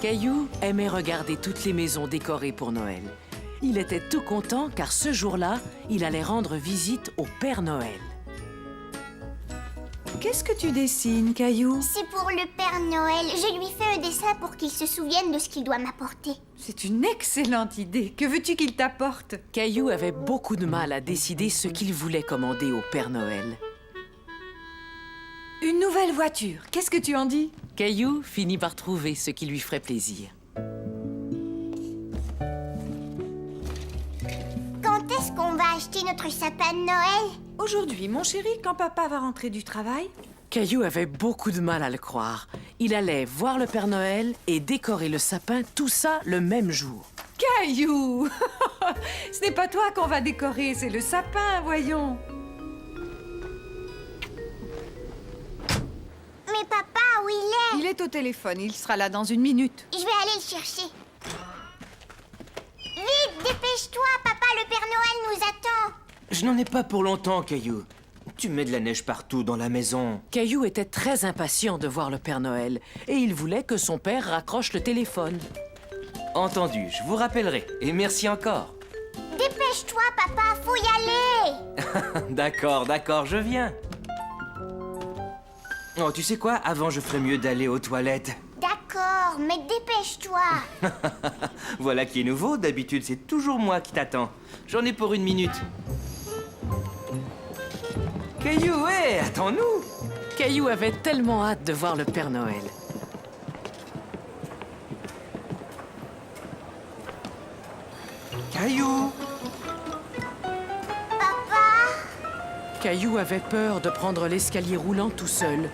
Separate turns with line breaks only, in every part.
Caillou aimait regarder toutes les maisons décorées pour Noël. Il était tout content car ce jour-là, il allait rendre visite au Père Noël.
Qu'est-ce que tu dessines, Caillou?
C'est pour le Père Noël. Je lui fais un dessin pour qu'il se souvienne de ce qu'il doit m'apporter.
C'est une excellente idée. Que veux-tu qu'il t'apporte?
Caillou avait beaucoup de mal à décider ce qu'il voulait commander au Père Noël.
Une nouvelle voiture. Qu'est-ce que tu en dis?
Caillou finit par trouver ce qui lui ferait plaisir.
Quand est-ce qu'on va acheter notre sapin de Noël?
Aujourd'hui, mon chéri, quand papa va rentrer du travail.
Caillou avait beaucoup de mal à le croire. Il allait voir le Père Noël et décorer le sapin, tout ça le même jour.
Caillou! Ce n'est pas toi qu'on va décorer, c'est le sapin, voyons.
Mais papa, où il est?
Il est au téléphone, il sera là dans une minute.
Je vais aller le chercher. Vite, dépêche-toi, papa, le Père Noël nous attend.
Je n'en ai pas pour longtemps, Caillou. Tu mets de la neige partout dans la maison.
Caillou était très impatient de voir le Père Noël et il voulait que son père raccroche le téléphone.
Entendu, je vous rappellerai. Et merci encore.
Dépêche-toi, papa, faut y aller.
D'accord, je viens. Oh, tu sais quoi? Avant, je ferais mieux d'aller aux toilettes.
D'accord, mais dépêche-toi.
Voilà qui est nouveau. D'habitude, c'est toujours moi qui t'attends. J'en ai pour une minute. Caillou, hé, attends-nous!
Caillou avait tellement hâte de voir le Père Noël.
Caillou!
Caillou avait peur de prendre l'escalier roulant tout seul.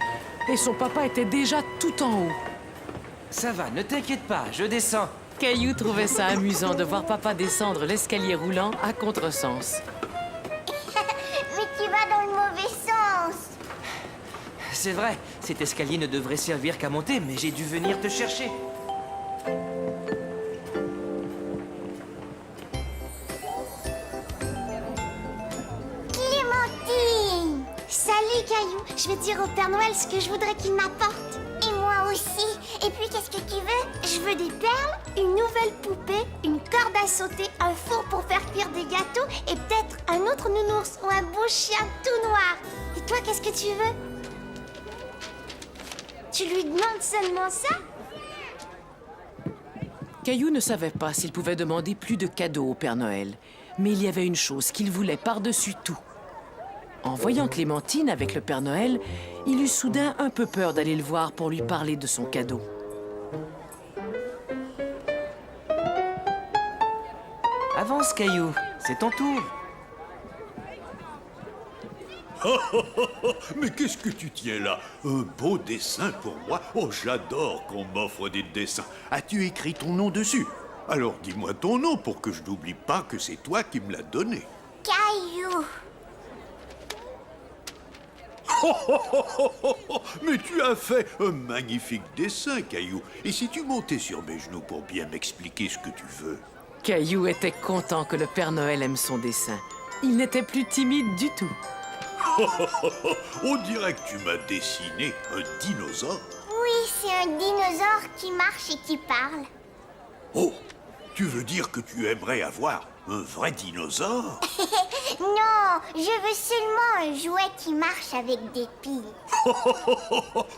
Et son papa était déjà tout en haut.
Ça va, ne t'inquiète pas, je descends.
Caillou trouvait ça amusant de voir papa descendre l'escalier roulant à contresens.
Mais tu vas dans le mauvais sens.
C'est vrai, cet escalier ne devrait servir qu'à monter, mais j'ai dû venir te chercher.
Clémentine! Salut, Caillou. Je vais dire au Père Noël ce que je voudrais qu'il m'apporte. Et moi aussi. Et puis, qu'est-ce que tu veux? Je veux des perles, une nouvelle poupée, une corde à sauter, un four pour faire cuire des gâteaux et peut-être un autre nounours ou un beau chien tout noir. Et toi, qu'est-ce que tu veux? Tu lui demandes seulement ça?
Caillou ne savait pas s'il pouvait demander plus de cadeaux au Père Noël. Mais il y avait une chose qu'il voulait par-dessus tout. En voyant Clémentine avec le Père Noël, il eut soudain un peu peur d'aller le voir pour lui parler de son cadeau.
Avance, Caillou, c'est ton tour.
Mais qu'est-ce que tu tiens là? Un beau dessin pour moi? Oh, j'adore qu'on m'offre des dessins. As-tu écrit ton nom dessus? Alors dis-moi ton nom pour que je n'oublie pas que c'est toi qui me l'as donné.
Caillou!
Mais tu as fait un magnifique dessin, Caillou. Et si tu montais sur mes genoux pour bien m'expliquer ce que tu veux?
Caillou était content que le Père Noël aime son dessin. Il n'était plus timide du tout.
On dirait que tu m'as dessiné un dinosaure.
Oui, c'est un dinosaure qui marche et qui parle.
Oh, tu veux dire que tu aimerais avoir un vrai dinosaure?
Non, je veux seulement un jouet qui marche avec des piles.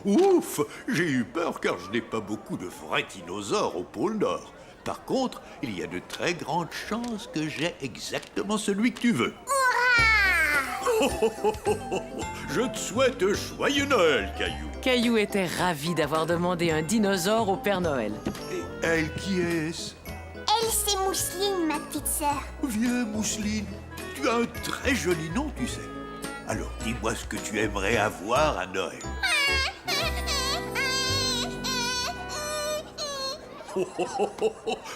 Ouf, j'ai eu peur car je n'ai pas beaucoup de vrais dinosaures au pôle Nord. Par contre, il y a de très grandes chances que j'ai exactement celui que tu veux. Je te souhaite un joyeux Noël, Caillou.
Caillou était ravi d'avoir demandé un dinosaure au Père Noël.
Et elle, qui est-ce?
Elle, c'est Mousseline, ma petite sœur.
Viens, Mousseline. Tu as un très joli nom, tu sais. Alors, dis-moi ce que tu aimerais avoir à Noël.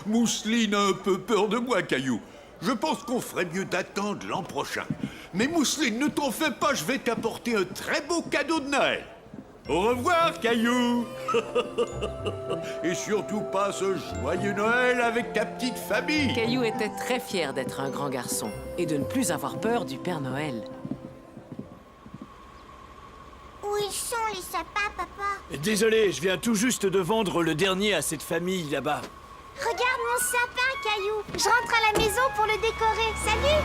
Mousseline a un peu peur de moi, Caillou. Je pense qu'on ferait mieux d'attendre l'an prochain. Mais Mousseline, ne t'en fais pas, je vais t'apporter un très beau cadeau de Noël. Au revoir, Caillou. Et surtout passe un joyeux Noël avec ta petite famille.
Caillou était très fier d'être un grand garçon et de ne plus avoir peur du Père Noël.
Où ils sont, les sapins, papa?
Désolé, je viens tout juste de vendre le dernier à cette famille là-bas.
Regarde mon sapin, Caillou. Je rentre à la maison pour le décorer. Salut!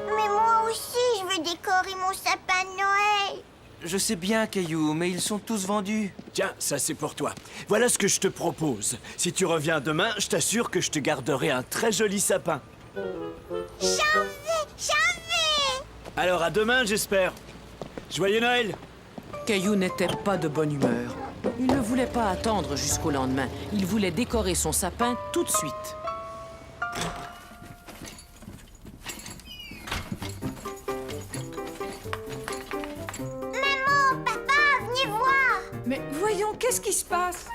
Mais moi aussi, je veux décorer mon sapin de Noël.
Je sais bien, Caillou, mais ils sont tous vendus.
Tiens, ça c'est pour toi. Voilà ce que je te propose. Si tu reviens demain, je t'assure que je te garderai un très joli sapin.
J'en veux!
Alors à demain, j'espère. Joyeux Noël!
Caillou n'était pas de bonne humeur. Il ne voulait pas attendre jusqu'au lendemain. Il voulait décorer son sapin tout de suite.
Maman, papa, venez voir!
Mais voyons, qu'est-ce qui se passe?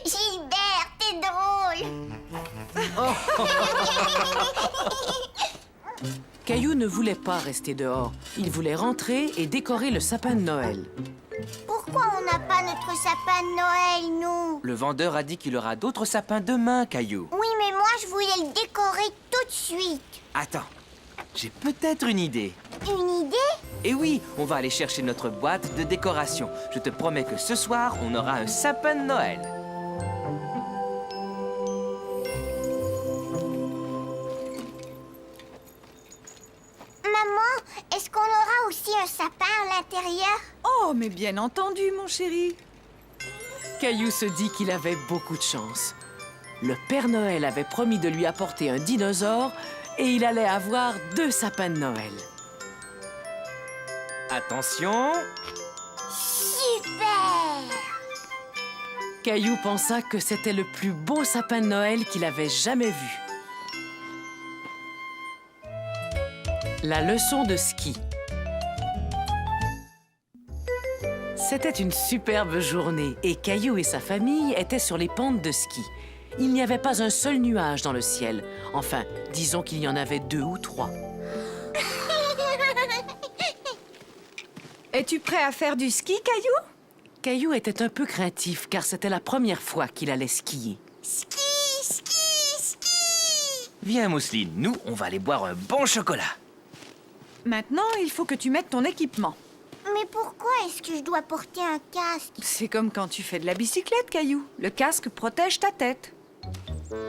Gilbert, t'es drôle!
Caillou ne voulait pas rester dehors. Il voulait rentrer et décorer le sapin de Noël.
Pourquoi on n'a pas notre sapin de Noël, nous?
Le vendeur a dit qu'il aura d'autres sapins demain, Caillou.
Oui, mais moi, je voulais le décorer tout de suite.
Attends, j'ai peut-être une idée.
Une idée?
Et oui, on va aller chercher notre boîte de décoration. Je te promets que ce soir, on aura un sapin de Noël.
Maman, est-ce qu'on aura aussi un sapin à l'intérieur?
Oh, mais bien entendu, mon chéri.
Caillou se dit qu'il avait beaucoup de chance. Le Père Noël avait promis de lui apporter un dinosaure et il allait avoir 2 sapins de Noël.
Attention,
Super!
Caillou pensa que c'était le plus beau sapin de Noël qu'il avait jamais vu. La leçon de ski. C'était une superbe journée et Caillou et sa famille étaient sur les pentes de ski. Il n'y avait pas un seul nuage dans le ciel. Enfin, disons qu'il y en avait 2 ou 3.
Es-tu prêt à faire du ski, Caillou?
Caillou était un peu craintif car c'était la première fois qu'il allait skier.
Ski, ski, ski!
viens Mousseline, nous, on va aller boire un bon chocolat.
Maintenant, il faut que tu mettes ton équipement.
Mais pourquoi est-ce que je dois porter un casque?
C'est comme quand tu fais de la bicyclette, Caillou. Le casque protège ta tête.
Mais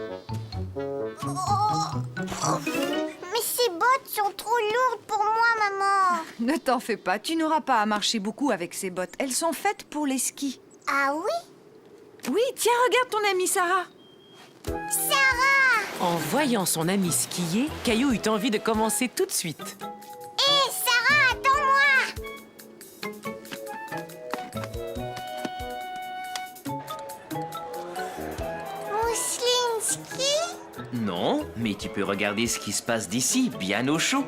ces bottes sont trop lourdes pour moi, maman.
Ne t'en fais pas, tu n'auras pas à marcher beaucoup avec ces bottes. Elles sont faites pour les skis.
Ah oui?
Oui, tiens, regarde ton amie Sarah.
Sarah!
En voyant son ami skier, Caillou eut envie de commencer tout de suite.
Hé, Sarah, attends-moi! Mousseline ski?
Non, mais tu peux regarder ce qui se passe d'ici, bien au chaud,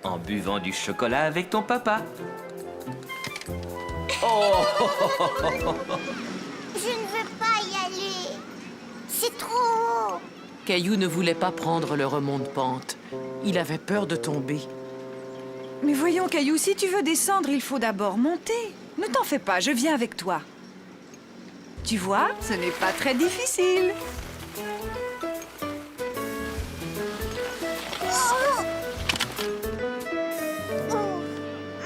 en buvant du chocolat avec ton papa.
Je ne veux pas y aller. C'est trop haut.
Caillou ne voulait pas prendre le remonte-pente. Il avait peur de tomber.
Mais voyons, Caillou, si tu veux descendre, il faut d'abord monter. Ne t'en fais pas, je viens avec toi. Tu vois, ce n'est pas très difficile.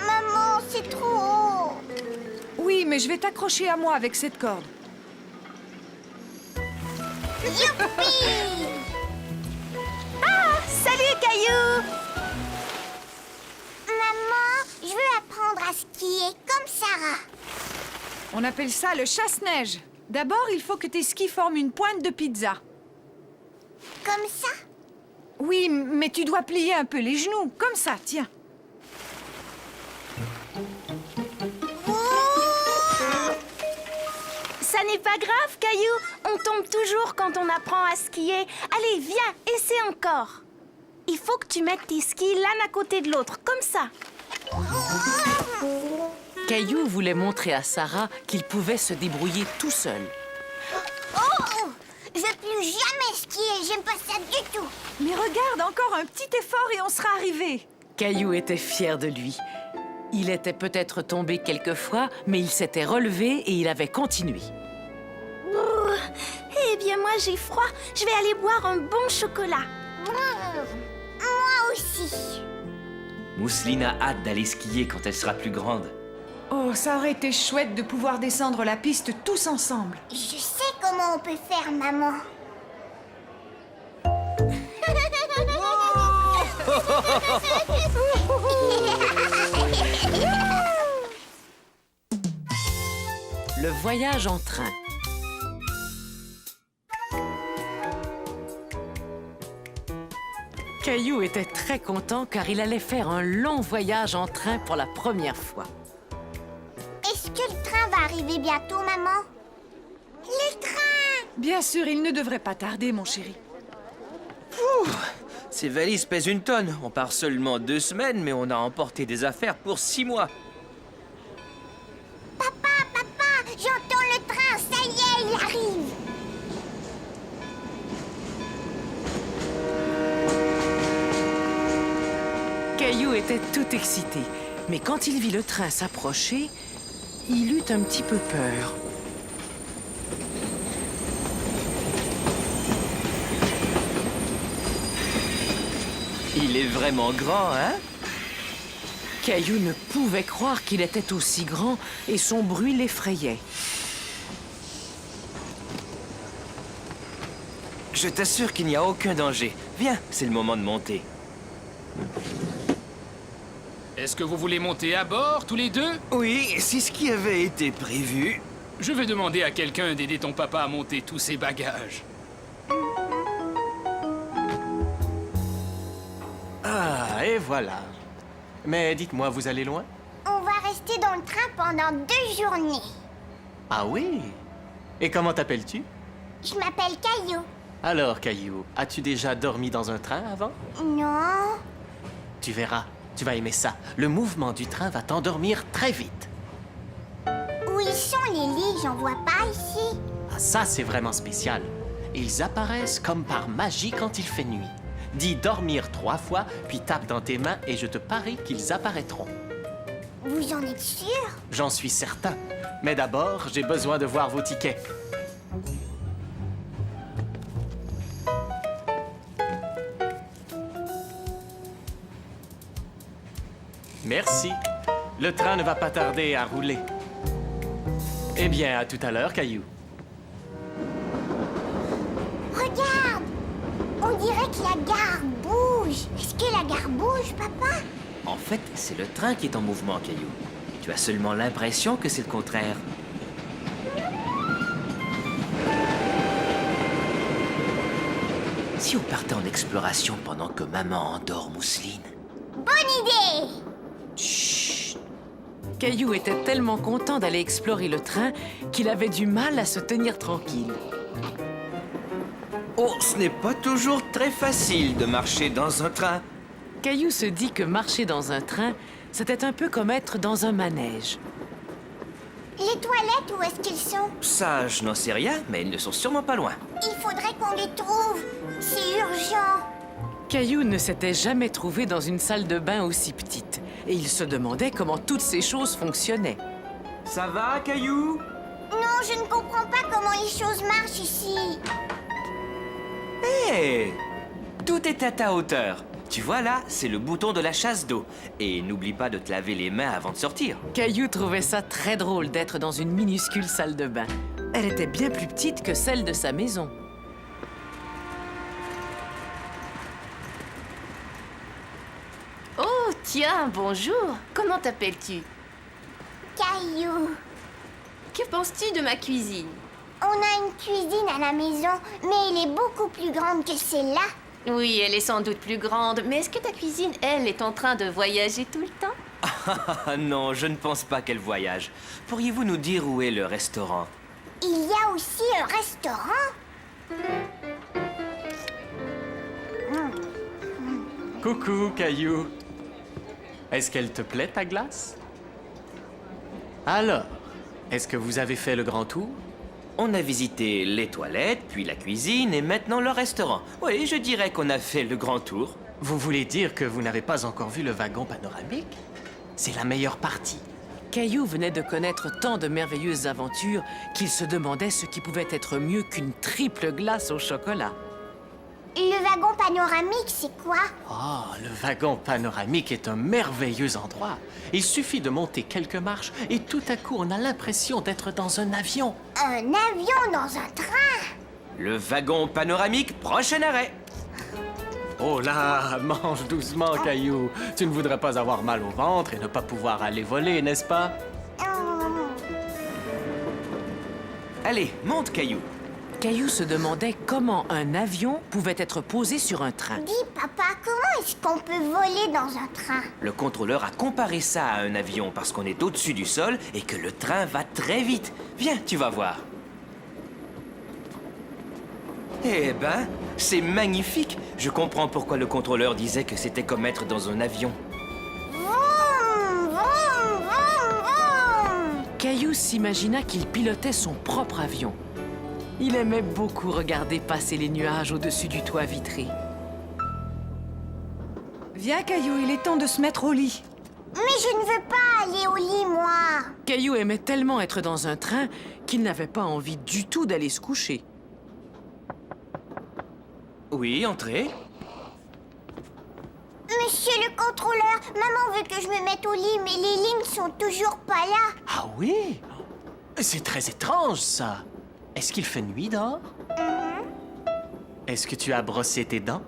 Maman, c'est trop haut.
Oui, mais je vais t'accrocher à moi avec cette corde.
Youpi! Ah, salut Caillou! Maman, je veux apprendre à skier comme Sarah.
On appelle ça le chasse-neige. D'abord, il faut que tes skis forment une pointe de pizza.
Comme ça?
Oui, mais tu dois plier un peu les genoux, comme ça, tiens.
Ça n'est pas grave, Caillou. On tombe toujours quand on apprend à skier. Allez, viens, essaie encore. Il faut que tu mettes tes skis l'un à côté de l'autre, comme ça.
Caillou voulait montrer à Sarah qu'il pouvait se débrouiller tout seul.
Oh! Je veux plus jamais skier, j'aime pas ça du tout.
Mais regarde, encore un petit effort et on sera arrivé.
Caillou était fier de lui. Il était peut-être tombé quelquefois, mais il s'était relevé et il avait continué.
Eh bien, moi, j'ai froid. Je vais aller boire un bon chocolat.
Moi aussi.
Mousseline a hâte d'aller skier quand elle sera plus grande.
Oh, ça aurait été chouette de pouvoir descendre la piste tous ensemble.
Je sais comment on peut faire, maman.
Le voyage en train. Caillou était très content car il allait faire un long voyage en train pour la première fois.
Est-ce que le train va arriver bientôt, maman? Le train!
Bien sûr, il ne devrait pas tarder, mon chéri.
Ces valises pèsent 1 tonne. On part seulement 2 semaines, mais on a emporté des affaires pour 6 mois.
Papa, j'entends le train, ça y est, il arrive!
Caillou était tout excité, mais quand il vit le train s'approcher, il eut un petit peu peur.
Il est vraiment grand, hein?
Caillou ne pouvait croire qu'il était aussi grand et son bruit l'effrayait.
Je t'assure qu'il n'y a aucun danger. Viens, c'est le moment de monter.
Est-ce que vous voulez monter à bord, tous les deux?
Oui, c'est ce qui avait été prévu.
Je vais demander à quelqu'un d'aider ton papa à monter tous ses bagages.
Ah, et voilà. Mais dites-moi, vous allez loin?
On va rester dans le train pendant 2 journées.
Ah oui? Et comment t'appelles-tu?
Je m'appelle Caillou.
Alors, Caillou, as-tu déjà dormi dans un train avant?
Non.
Tu verras, tu vas aimer ça. Le mouvement du train va t'endormir très vite.
Où ils sont les lits? J'en vois pas ici.
Ah, ça, c'est vraiment spécial. Ils apparaissent comme par magie quand il fait nuit. Dis dormir 3 fois, puis tape dans tes mains et je te parie qu'ils apparaîtront.
Vous en êtes sûr?
J'en suis certain. Mais d'abord, j'ai besoin de voir vos tickets. Merci. Le train ne va pas tarder à rouler. Eh bien, à tout à l'heure, Caillou.
Regarde! On dirait que la gare bouge. Est-ce que la gare bouge, papa?
En fait, c'est le train qui est en mouvement, Caillou. Tu as seulement l'impression que c'est le contraire. Si on partait en exploration pendant que maman endort Mousseline?
Bonne idée!
Chut! Caillou était tellement content d'aller explorer le train qu'il avait du mal à se tenir tranquille.
Oh, ce n'est pas toujours très facile de marcher dans un train.
Caillou se dit que marcher dans un train, c'était un peu comme être dans un manège.
Les toilettes, où est-ce qu'ils sont?
Ça, je n'en sais rien, mais ils ne sont sûrement pas loin.
Il faudrait qu'on les trouve. C'est urgent.
Caillou ne s'était jamais trouvé dans une salle de bain aussi petite, et il se demandait comment toutes ces choses fonctionnaient.
Ça va, Caillou?
Non, je ne comprends pas comment les choses marchent ici.
Hé! Tout est à ta hauteur. Tu vois là, c'est le bouton de la chasse d'eau. Et n'oublie pas de te laver les mains avant de sortir.
Caillou trouvait ça très drôle d'être dans une minuscule salle de bain. Elle était bien plus petite que celle de sa maison.
Oh, tiens, bonjour. Comment t'appelles-tu?
Caillou.
Que penses-tu de ma cuisine?
On a une cuisine à la maison, mais elle est beaucoup plus grande que celle-là.
Oui, elle est sans doute plus grande, mais est-ce que ta cuisine, elle, est en train de voyager tout le temps?
Ah non, je ne pense pas qu'elle voyage. Pourriez-vous nous dire où est le restaurant?
Il y a aussi un restaurant.
Coucou, Caillou. Est-ce qu'elle te plaît, ta glace? Alors, est-ce que vous avez fait le grand tour?
On a visité les toilettes, puis la cuisine et maintenant le restaurant. Oui, je dirais qu'on a fait le grand tour.
Vous voulez dire que vous n'avez pas encore vu le wagon panoramique? C'est la meilleure partie.
Caillou venait de connaître tant de merveilleuses aventures qu'il se demandait ce qui pouvait être mieux qu'une triple glace au chocolat.
Le wagon panoramique, c'est quoi?
Oh, le wagon panoramique est un merveilleux endroit. Il suffit de monter quelques marches et tout à coup, on a l'impression d'être dans un avion.
Un avion dans un train?
Le wagon panoramique, prochain arrêt.
Oh là, mange doucement, Caillou. Tu ne voudrais pas avoir mal au ventre et ne pas pouvoir aller voler, n'est-ce pas?
Allez, monte, Caillou.
Caillou se demandait comment un avion pouvait être posé sur un train.
Dis, papa, comment est-ce qu'on peut voler dans un train?
Le contrôleur a comparé ça à un avion parce qu'on est au-dessus du sol et que le train va très vite. Viens, tu vas voir. Eh ben, c'est magnifique. Je comprends pourquoi le contrôleur disait que c'était comme être dans un avion.
Vroom, vroom, vroom, vroom.
Caillou s'imagina qu'il pilotait son propre avion. Il aimait beaucoup regarder passer les nuages au-dessus du toit vitré.
Viens, Caillou, il est temps de se mettre au lit.
Mais je ne veux pas aller au lit, moi.
Caillou aimait tellement être dans un train qu'il n'avait pas envie du tout d'aller se coucher.
Oui, entrez.
Monsieur le contrôleur, maman veut que je me mette au lit, mais les lignes sont toujours pas là.
Ah oui? C'est très étrange, ça. Est-ce qu'il fait nuit dehors? Est-ce que tu as brossé tes dents?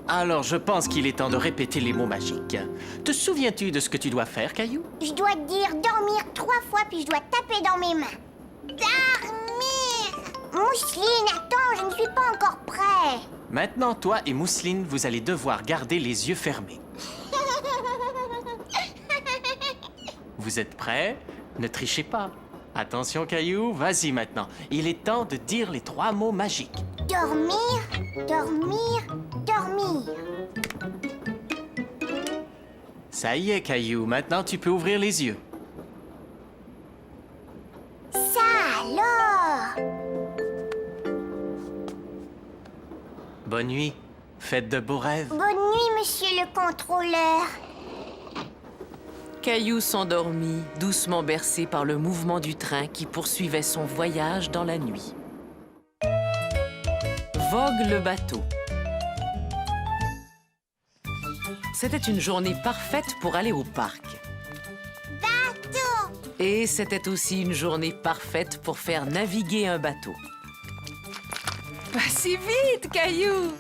Alors je pense qu'il est temps de répéter les mots magiques. Te souviens-tu de ce que tu dois faire, Caillou?
Je dois dire dormir 3 fois, puis je dois taper dans mes mains. Dormir! Mousseline, attends, je ne suis pas encore prêt.
Maintenant, toi et Mousseline, vous allez devoir garder les yeux fermés. Vous êtes prêts? Ne trichez pas. Attention, Caillou, vas-y maintenant. Il est temps de dire les 3 mots magiques.
Dormir, dormir, dormir.
Ça y est, Caillou, maintenant tu peux ouvrir les yeux.
Ça alors!
Bonne nuit. Faites de beaux rêves.
Bonne nuit, monsieur le contrôleur.
Caillou s'endormit, doucement bercé par le mouvement du train qui poursuivait son voyage dans la nuit. Vogue le bateau. C'était une journée parfaite pour aller au parc.
Bateau!
Et c'était aussi une journée parfaite pour faire naviguer un bateau.
Pas si vite, Caillou!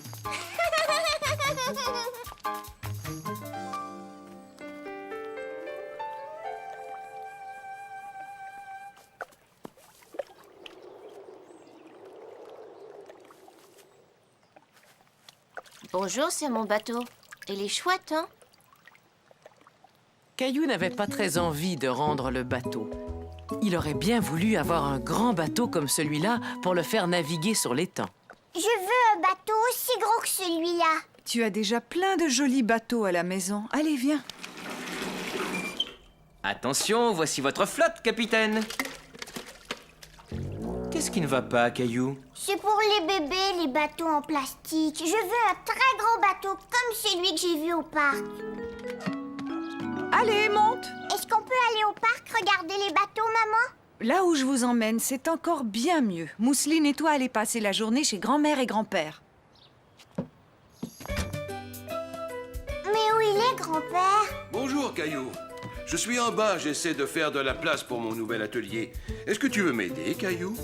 Bonjour, c'est mon bateau. Il est chouette, hein?
Caillou n'avait pas très envie de rendre le bateau. Il aurait bien voulu avoir un grand bateau comme celui-là pour le faire naviguer sur l'étang.
Je veux un bateau aussi gros que celui-là.
Tu as déjà plein de jolis bateaux à la maison. Allez, viens.
Attention, voici votre flotte, capitaine. Qu'est-ce qui ne va pas, Caillou?
C'est pour les bébés, les bateaux en plastique. Je veux un très grand bateau comme celui que j'ai vu au parc.
Allez, monte!
Est-ce qu'on peut aller au parc regarder les bateaux, maman?
Là où je vous emmène, c'est encore bien mieux. Mousseline et toi allez passer la journée chez grand-mère et grand-père.
Mais où il est, grand-père?
Bonjour, Caillou. Je suis en bas, j'essaie de faire de la place pour mon nouvel atelier. Est-ce que tu veux m'aider, Caillou?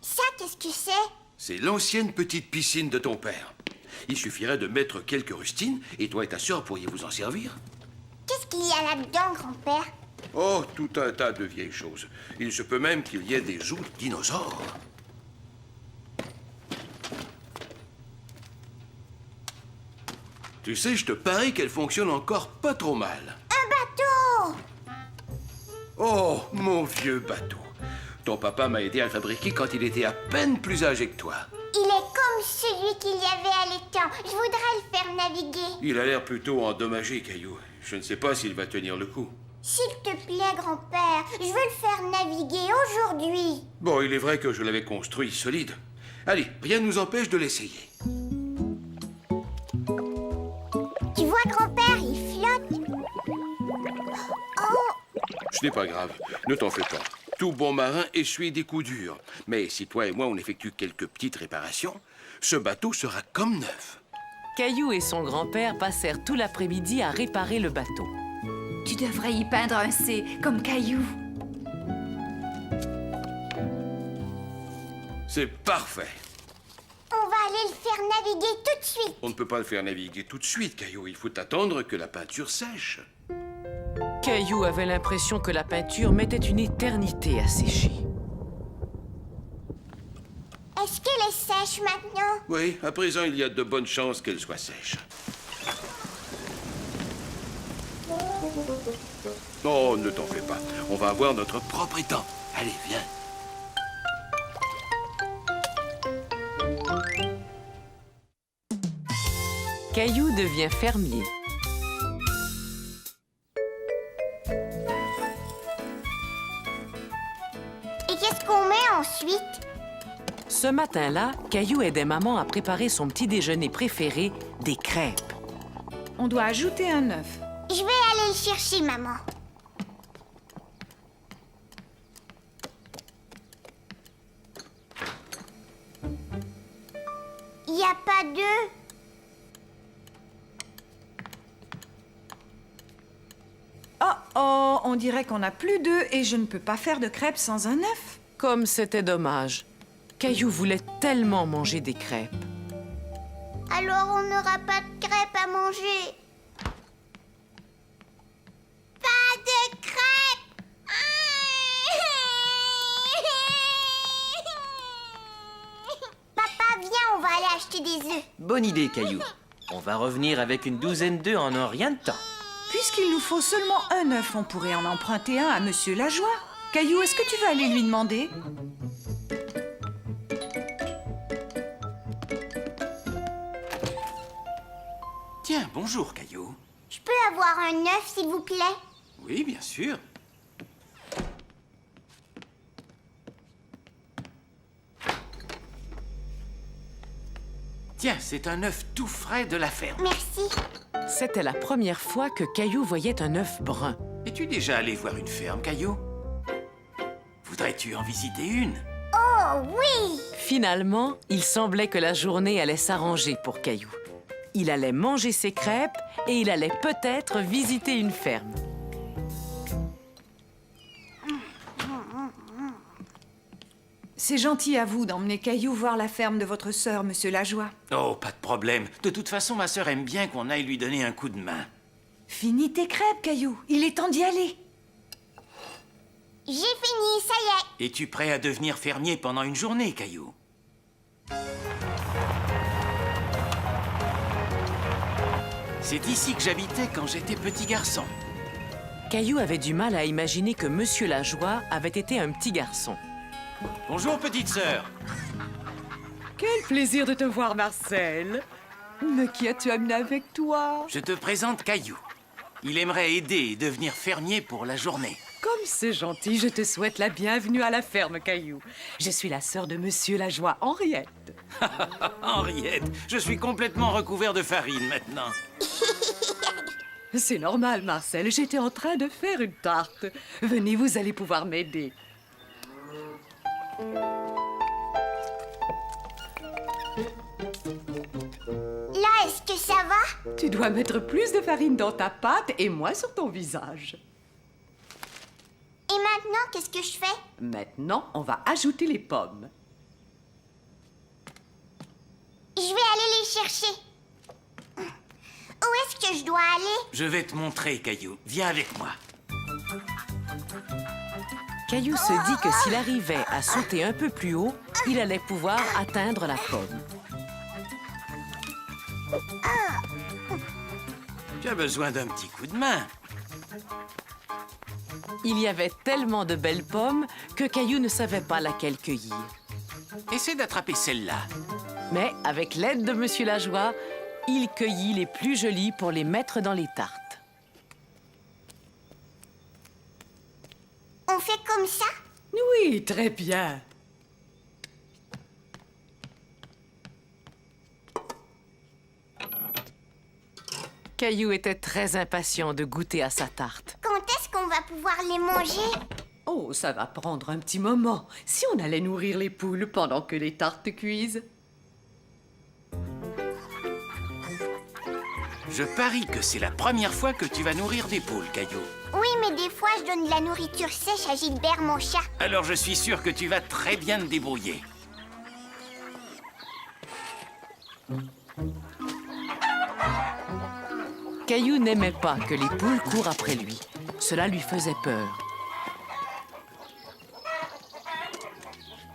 Ça, qu'est-ce que c'est?
C'est l'ancienne petite piscine de ton père. Il suffirait de mettre quelques rustines et toi et ta sœur pourriez vous en servir.
Qu'est-ce qu'il y a là-dedans, grand-père?
Oh, tout un tas de vieilles choses. Il se peut même qu'il y ait des os de dinosaures. Tu sais, je te parie qu'elle fonctionne encore pas trop mal.
Un bateau!
Oh, mon vieux bateau. Ton papa m'a aidé à le fabriquer quand il était à peine plus âgé que toi.
Il est comme celui qu'il y avait à l'étang. Je voudrais le faire naviguer.
Il a l'air plutôt endommagé, Caillou. Je ne sais pas s'il va tenir le coup.
S'il te plaît, grand-père, je veux le faire naviguer aujourd'hui.
Bon, il est vrai que je l'avais construit solide. Allez, rien ne nous empêche de l'essayer.
Tu vois, grand-père, il flotte. Oh!
Ce n'est pas grave. Ne t'en fais pas. Tout bon marin essuie des coups durs. Mais si toi et moi on effectue quelques petites réparations, ce bateau sera comme neuf.
Caillou et son grand-père passèrent tout l'après-midi à réparer le bateau.
Tu devrais y peindre un C, comme Caillou.
C'est parfait.
On va aller le faire naviguer tout de suite.
On ne peut pas le faire naviguer tout de suite, Caillou. Il faut attendre que la peinture sèche.
Caillou avait l'impression que la peinture mettait une éternité à sécher.
Est-ce qu'elle est sèche maintenant?
Oui, à présent, il y a de bonnes chances qu'elle soit sèche. Oh, ne t'en fais pas. On va avoir notre propre étang. Allez, viens.
Caillou devient fermier.
Et qu'est-ce qu'on met ensuite?
Ce matin-là, Caillou aidait maman à préparer son petit déjeuner préféré, des crêpes.
On doit ajouter un œuf.
Je vais aller le chercher, maman. Il n'y a pas d'œuf.
Oh, on dirait qu'on n'a plus d'œufs et je ne peux pas faire de crêpes sans un œuf.
Comme c'était dommage. Caillou voulait tellement manger des crêpes.
Alors on n'aura pas de crêpes à manger. Pas de crêpes. Papa, viens, on va aller acheter des œufs.
Bonne idée, Caillou. On va revenir avec une douzaine d'œufs en un rien de temps.
Puisqu'il nous faut seulement un œuf, on pourrait en emprunter un à Monsieur Lajoie. Caillou, est-ce que tu veux aller lui demander?
Tiens, bonjour, Caillou.
Je peux avoir un œuf, s'il vous plaît?
Oui, bien sûr. Tiens, c'est un œuf tout frais de la ferme.
Merci.
C'était la première fois que Caillou voyait un œuf brun.
Es-tu déjà allé voir une ferme, Caillou? Voudrais-tu en visiter une?
Oh, oui!
Finalement, il semblait que la journée allait s'arranger pour Caillou. Il allait manger ses crêpes et il allait peut-être visiter une ferme.
C'est gentil à vous d'emmener Caillou voir la ferme de votre sœur, Monsieur Lajoie.
Oh, pas de problème. De toute façon, ma sœur aime bien qu'on aille lui donner un coup de main.
Finis tes crêpes, Caillou. Il est temps d'y aller.
J'ai fini, ça y est.
Es-tu prêt à devenir fermier pendant une journée, Caillou? C'est ici que j'habitais quand j'étais petit garçon.
Caillou avait du mal à imaginer que Monsieur Lajoie avait été un petit garçon.
Bonjour, petite sœur.
Quel plaisir de te voir, Marcel. Mais qui as-tu amené avec toi?
Je te présente Caillou. Il aimerait aider et devenir fermier pour la journée.
Comme c'est gentil, je te souhaite la bienvenue à la ferme, Caillou. Je suis la sœur de Monsieur Lajoie, Henriette.
Henriette, je suis complètement recouvert de farine maintenant.
C'est normal, Marcel. J'étais en train de faire une tarte. Venez, vous allez pouvoir m'aider.
Là, est-ce que ça va?
Tu dois mettre plus de farine dans ta pâte et moins sur ton visage.
Et maintenant, qu'est-ce que je fais?
Maintenant, on va ajouter les pommes.
Je vais aller les chercher. Où est-ce que je dois aller?
Je vais te montrer, Caillou. Viens avec moi.
Caillou se dit que s'il arrivait à sauter un peu plus haut, il allait pouvoir atteindre la pomme.
Tu as besoin d'un petit coup de main.
Il y avait tellement de belles pommes que Caillou ne savait pas laquelle cueillir.
Essaie d'attraper celle-là.
Mais avec l'aide de Monsieur Lajoie, il cueillit les plus jolies pour les mettre dans les tartes.
On fait comme ça?
Oui, très bien.
Caillou était très impatient de goûter à sa tarte.
Quand est-ce qu'on va pouvoir les manger?
Oh, ça va prendre un petit moment. Si on allait nourrir les poules pendant que les tartes cuisent.
Je parie que c'est la première fois que tu vas nourrir des poules, Caillou.
Oui, mais des fois, je donne de la nourriture sèche à Gilbert, mon chat.
Alors je suis sûr que tu vas très bien te débrouiller.
Caillou n'aimait pas que les poules courent après lui. Cela lui faisait peur.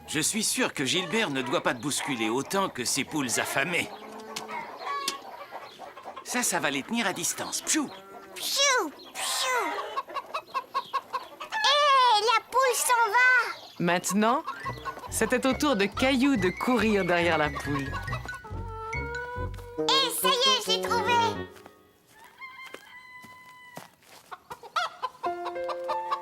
Je suis sûr que Gilbert ne doit pas te bousculer autant que ces poules affamées. Ça va les tenir à distance. Pfiou!
Pfiou, pfiou. Hé, la poule s'en va.
Maintenant, c'était au tour de Caillou de courir derrière la poule.
Hé, ça y est, je l'ai trouvé.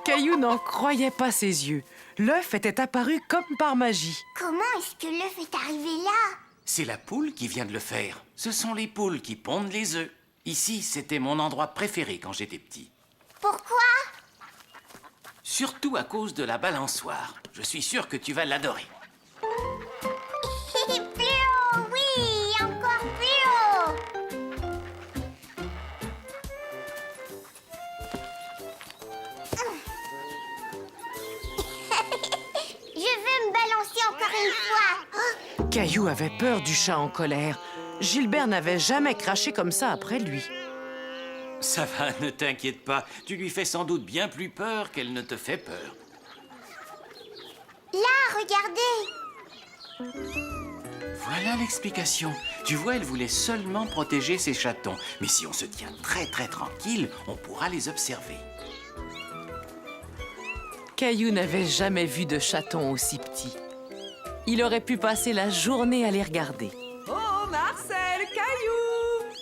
Caillou n'en croyait pas ses yeux. L'œuf était apparu comme par magie.
Comment est-ce que l'œuf est arrivé là?
C'est la poule qui vient de le faire. Ce sont les poules qui pondent les œufs. Ici, c'était mon endroit préféré quand j'étais petit.
Pourquoi?
Surtout à cause de la balançoire. Je suis sûr que tu vas l'adorer.
Plus haut, oui, encore plus haut. Je veux me balancer encore une fois.
Caillou avait peur du chat en colère. Gilbert n'avait jamais craché comme ça après lui.
Ça va, ne t'inquiète pas. Tu lui fais sans doute bien plus peur qu'elle ne te fait peur.
Là, regardez.
Voilà l'explication. Tu vois, elle voulait seulement protéger ses chatons. Mais si on se tient très tranquille, on pourra les observer.
Caillou n'avait jamais vu de chaton aussi petit. Il aurait pu passer la journée à les regarder.
Oh, Marcel, Caillou!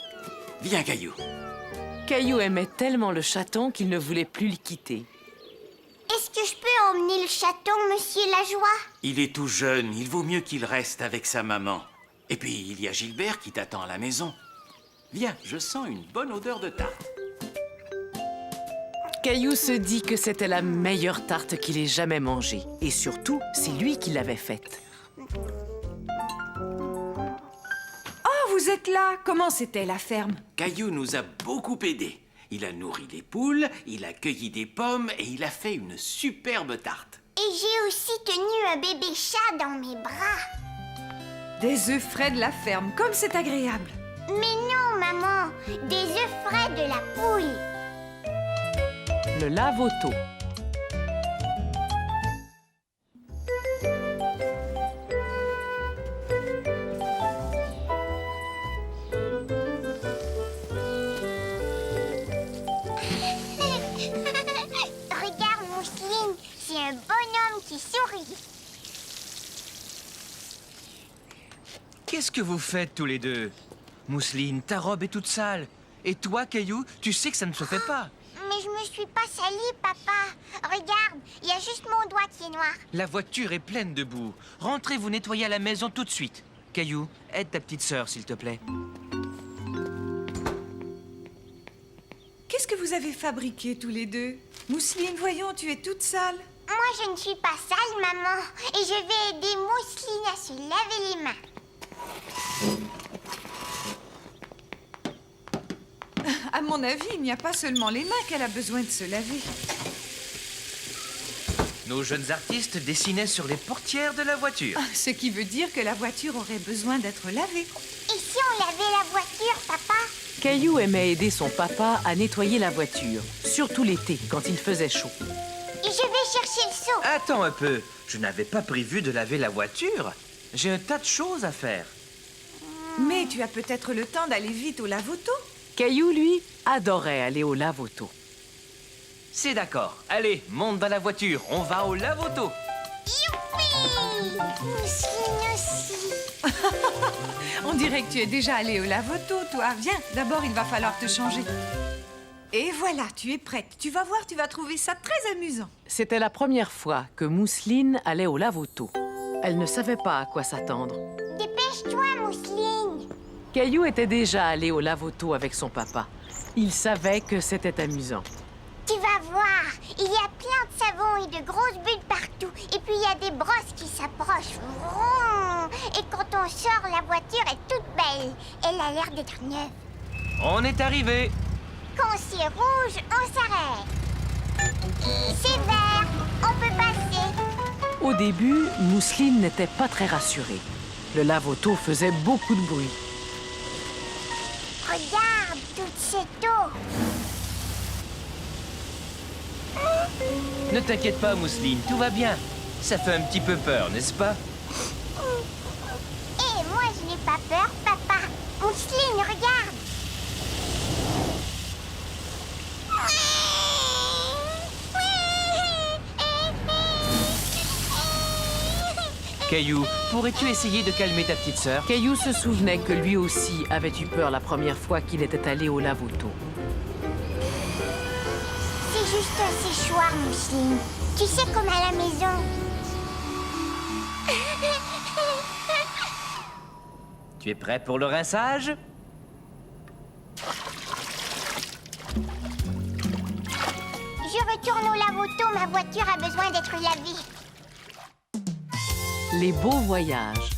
Viens, Caillou.
Caillou aimait tellement le chaton qu'il ne voulait plus le quitter.
Est-ce que je peux emmener le chaton, monsieur Lajoie?
Il est tout jeune, il vaut mieux qu'il reste avec sa maman. Et puis, il y a Gilbert qui t'attend à la maison. Viens, je sens une bonne odeur de tarte.
Caillou se dit que c'était la meilleure tarte qu'il ait jamais mangée. Et surtout, c'est lui qui l'avait faite.
Oh, vous êtes là! Comment c'était la ferme?
Caillou nous a beaucoup aidés. Il a nourri les poules, il a cueilli des pommes et il a fait une superbe tarte.
Et j'ai aussi tenu un bébé chat dans mes bras.
Des œufs frais de la ferme, comme c'est agréable.
Mais non, maman, des œufs frais de la poule.
Le lave-auto.
Regarde, Mousseline, c'est un bonhomme qui sourit.
Qu'est-ce que vous faites tous les deux? Mousseline, ta robe est toute sale. Et toi, Caillou, tu sais que ça ne se fait pas.
Mais je me suis pas salie, papa. Regarde, il y a juste mon doigt qui est noir.
La voiture est pleine de boue. Rentrez vous nettoyer à la maison tout de suite. Caillou, aide ta petite sœur, s'il te plaît.
Qu'est-ce que vous avez fabriqué tous les deux? Mousseline, voyons, tu es toute sale.
Moi, je ne suis pas sale, maman. Et je vais aider Mousseline à se laver les mains.
À mon avis, il n'y a pas seulement les mains qu'elle a besoin de se laver.
Nos jeunes artistes dessinaient sur les portières de la voiture.
Ce qui veut dire que la voiture aurait besoin d'être lavée.
Et si on lavait la voiture, papa?
Caillou aimait aider son papa à nettoyer la voiture, surtout l'été, quand il faisait chaud.
Et je vais chercher le seau.
Attends un peu, je n'avais pas prévu de laver la voiture. J'ai un tas de choses à faire.
Mais tu as peut-être le temps d'aller vite au lave-auto.
Caillou, lui, adorait aller au lave-auto.
C'est d'accord. Allez, monte dans la voiture, on va au lave-auto.
Youpi! Mousseline aussi.
On dirait que tu es déjà allé au lave-auto, toi. Viens, d'abord, il va falloir te changer. Et voilà, tu es prête. Tu vas voir, tu vas trouver ça très amusant.
C'était la première fois que Mousseline allait au lave-auto. Elle ne savait pas à quoi s'attendre.
Dépêche-toi, Mousseline.
Caillou était déjà allé au lave-auto avec son papa. Il savait que c'était amusant.
Tu vas voir, il y a plein de savon et de grosses bulles partout. Et puis il y a des brosses qui s'approchent. Vroom. Et quand on sort, la voiture est toute belle. Elle a l'air d'être neuve.
On est arrivé.
Quand c'est rouge, on s'arrête. C'est vert, on peut passer.
Au début, Mousseline n'était pas très rassurée. Le lave-auto faisait beaucoup de bruit.
Regarde toute cette eau.
Ne t'inquiète pas, Mousseline, tout va bien. Ça fait un petit peu peur, n'est-ce pas?
Et moi, je n'ai pas peur, papa. Mousseline, regarde.
Caillou, pourrais-tu essayer de calmer ta petite sœur?
Caillou se souvenait que lui aussi avait eu peur la première fois qu'il était allé au lave-auto.
C'est juste un séchoir, Mousseline. Tu sais, comme à la maison.
Tu es prêt pour le rinçage?
Je retourne au lave-auto, ma voiture a besoin d'être lavée.
Les beaux voyages.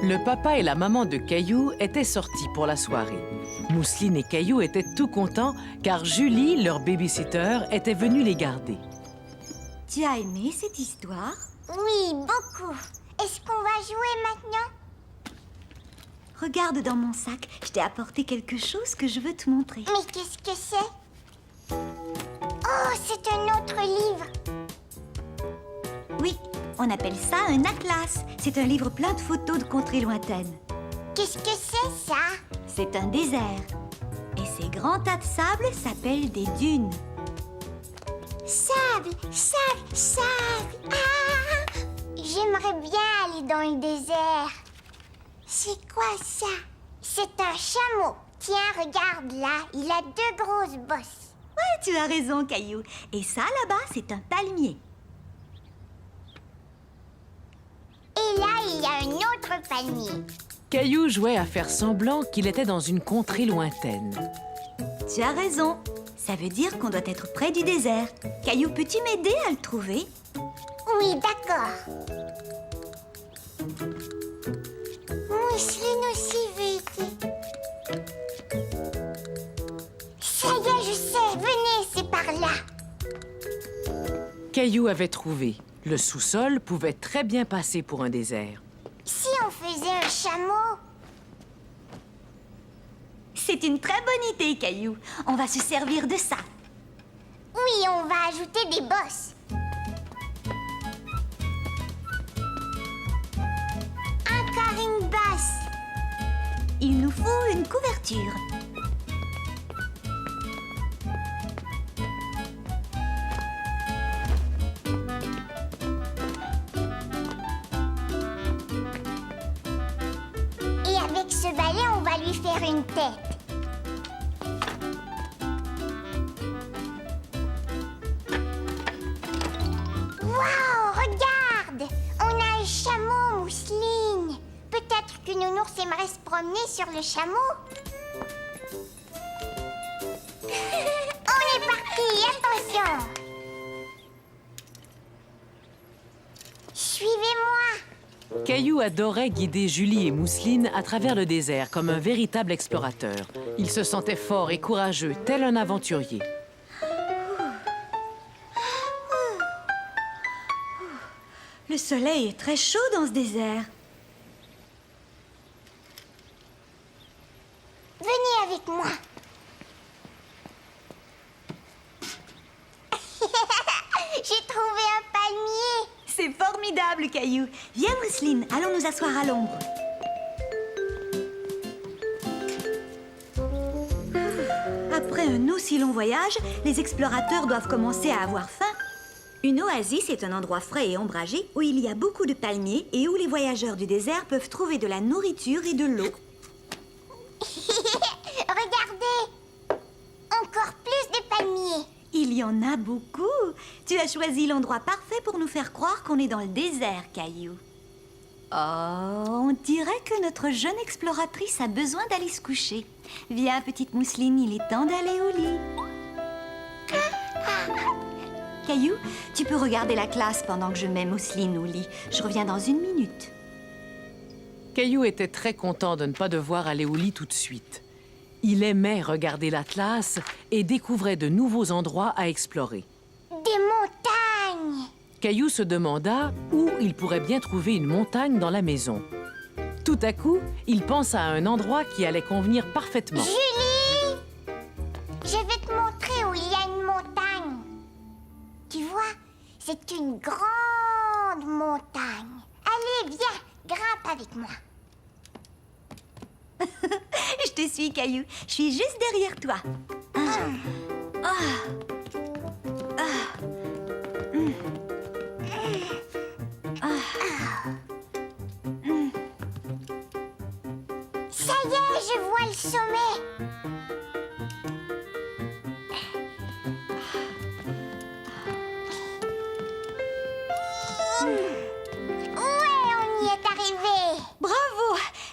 Le papa et la maman de Caillou étaient sortis pour la soirée. Mousseline et Caillou étaient tout contents car Julie, leur babysitter, était venue les garder.
Tu as aimé cette histoire?
Oui, beaucoup. Est-ce qu'on va jouer maintenant?
Regarde dans mon sac, je t'ai apporté quelque chose que je veux te montrer.
Mais qu'est-ce que c'est? Oh, c'est un autre livre.
Oui, on appelle ça un atlas. C'est un livre plein de photos de contrées lointaines.
Qu'est-ce que c'est, ça?
C'est un désert. Et ces grands tas de sable s'appellent des dunes.
Sable, sable, sable. Ah! J'aimerais bien aller dans le désert. C'est quoi ça? C'est un chameau. Tiens, regarde là, il a 2 grosses bosses.
Ouais, tu as raison, Caillou. Et ça, là-bas, c'est un palmier.
Et là, il y a un autre palmier.
Caillou jouait à faire semblant qu'il était dans une contrée lointaine.
Tu as raison. Ça veut dire qu'on doit être près du désert. Caillou, peux-tu m'aider à le trouver?
Oui, d'accord. Mousseline aussi veut aider. Ça y est, je sais. Venez, c'est par là.
Caillou avait trouvé. Le sous-sol pouvait très bien passer pour un désert.
Si on faisait un chameau?
C'est une très bonne idée, Caillou. On va se servir de ça.
Oui, on va ajouter des bosses. Encore une bosse.
Il nous faut une couverture.
Et avec ce balai, on va lui faire une tête. Waouh, regarde! On a un chameau, Mousseline. Peut-être que Nounours aimerait se promener sur le chameau. On est parti, attention! Suivez-moi!
Caillou adorait guider Julie et Mousseline à travers le désert comme un véritable explorateur. Il se sentait fort et courageux, tel un aventurier.
Le soleil est très chaud dans ce désert.
Venez avec moi. J'ai trouvé un palmier.
C'est formidable, Caillou. Viens, Mousseline, allons nous asseoir à l'ombre. Après un aussi long voyage, les explorateurs doivent commencer à avoir faim. Une oasis est un endroit frais et ombragé où il y a beaucoup de palmiers et où les voyageurs du désert peuvent trouver de la nourriture et de l'eau.
Regardez! Encore plus de palmiers.
Il y en a beaucoup. Tu as choisi l'endroit parfait pour nous faire croire qu'on est dans le désert, Caillou. on dirait que notre jeune exploratrice a besoin d'aller se coucher. Viens, petite mousseline, il est temps d'aller au lit. Caillou, tu peux regarder la classe pendant que je mets Mousseline au lit. Je reviens dans 1 minute.
Caillou était très content de ne pas devoir aller au lit tout de suite. Il aimait regarder l'Atlas et découvrait de nouveaux endroits à explorer.
Des montagnes!
Caillou se demanda où il pourrait bien trouver une montagne dans la maison. Tout à coup, il pensa à un endroit qui allait convenir parfaitement.
Julie! Je vais te montrer où il y a une montagne. Tu vois, c'est une grande montagne. Allez, viens, grimpe avec moi.
Je te suis, Caillou. Je suis juste derrière toi.
Ça y est, je vois le sommet. Ouais, on y est arrivé.
Bravo!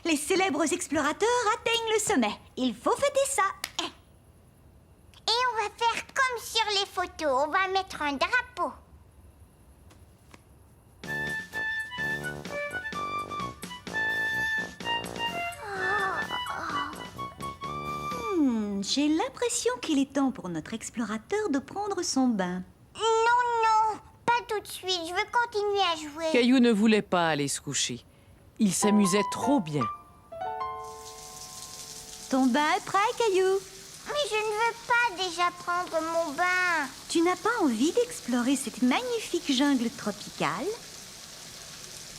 Les célèbres explorateurs atteignent le sommet. Il faut fêter ça.
Et on va faire comme sur les photos. On va mettre un drapeau.
J'ai l'impression qu'il est temps pour notre explorateur de prendre son bain.
Non, pas tout de suite. Je veux continuer à jouer.
Caillou ne voulait pas aller se coucher. Il s'amusait trop bien.
Ton bain est prêt, Caillou?
Mais je ne veux pas déjà prendre mon bain.
Tu n'as pas envie d'explorer cette magnifique jungle tropicale?